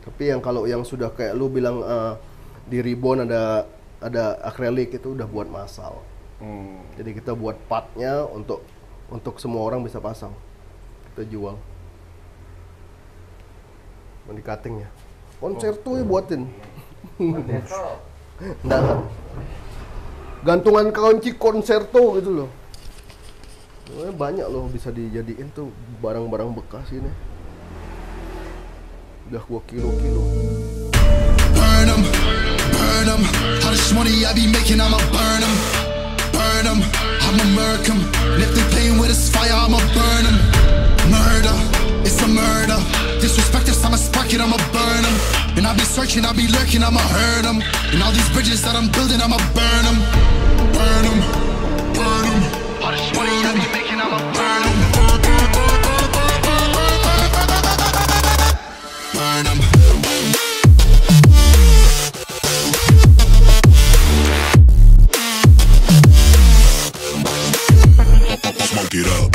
Tapi kalau yang sudah kayak lu bilang di ribbon ada akrilik, itu udah buat massal. Jadi kita buat partnya untuk semua orang bisa pasang. Kita jual. Di cutting ya. Konserto ya buatin. Nah, gantungan kunci konserto gitu loh. Banyak loh bisa dijadiin tuh barang-barang bekas ini. Udah gua kilo-kilo. Burn 'em, how much money I be making, I'ma burn 'em, I'ma murk 'em. And if they playing with this fire, I'ma burn 'em. Murder, it's a murder. Disrespect us, I'ma spark it, I'ma burn 'em. And I'll be searching, I'll be lurking, I'ma hurt 'em. And all these bridges that I'm building, I'ma burn 'em. Burn 'em, burn 'em. All this money I be making, I'ma burn 'em. Burn 'em. Smoke it up.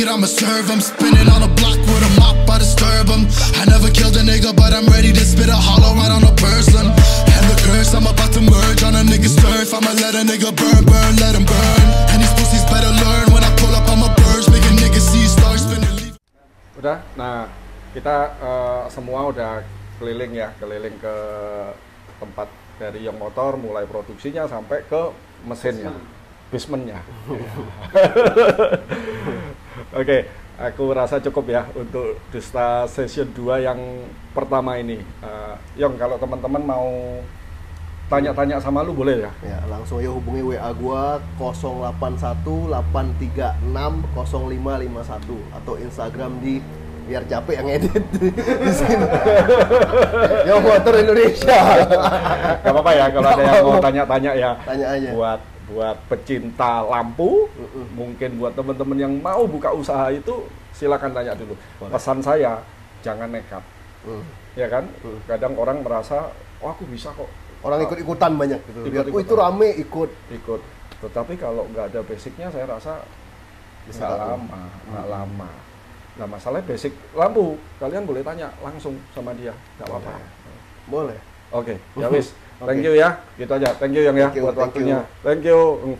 I'ma serve him, spinning on a block with a mop, I disturb him. I never killed a nigga, but I'm ready to spit a hollow right on a person. And the curse, I'm about to merge on a nigga's turf. I'ma let a nigga burn, let him burn. And these pussies better learn when I pull up, I'ma burst, make a nigga see stars spinning. Udah, nah kita semua udah keliling ke tempat dari yang motor, mulai produksinya sampai ke mesinnya, basementnya. Oke, aku rasa cukup ya untuk Dusta Session 2 yang pertama ini. Yong, kalau teman-teman mau tanya-tanya sama lu boleh ya? Ya, langsung ya hubungi WA gua 081-836-0551 atau Instagram di biar capek yang edit di sini. Yang Motor Indonesia. Gak apa-apa ya kalau ada yang mau tanya-tanya ya. Tanya aja. Buat pecinta lampu, mungkin buat teman-teman yang mau buka usaha itu silakan tanya dulu. Pesan saya, jangan nekat. Ya kan? Kadang orang merasa, "Oh, aku bisa kok." Orang ikut-ikutan banyak gitu. Lihat, "Oh, itu rame, ikut." Tetapi kalau nggak ada basicnya, saya rasa nggak lama. Nah, masalahnya basic lampu, kalian boleh tanya langsung sama dia, nggak apa-apa. Boleh. Oke, ya wis. Thank you ya, gitu aja. Thank you yang ya buat waktunya. Thank you.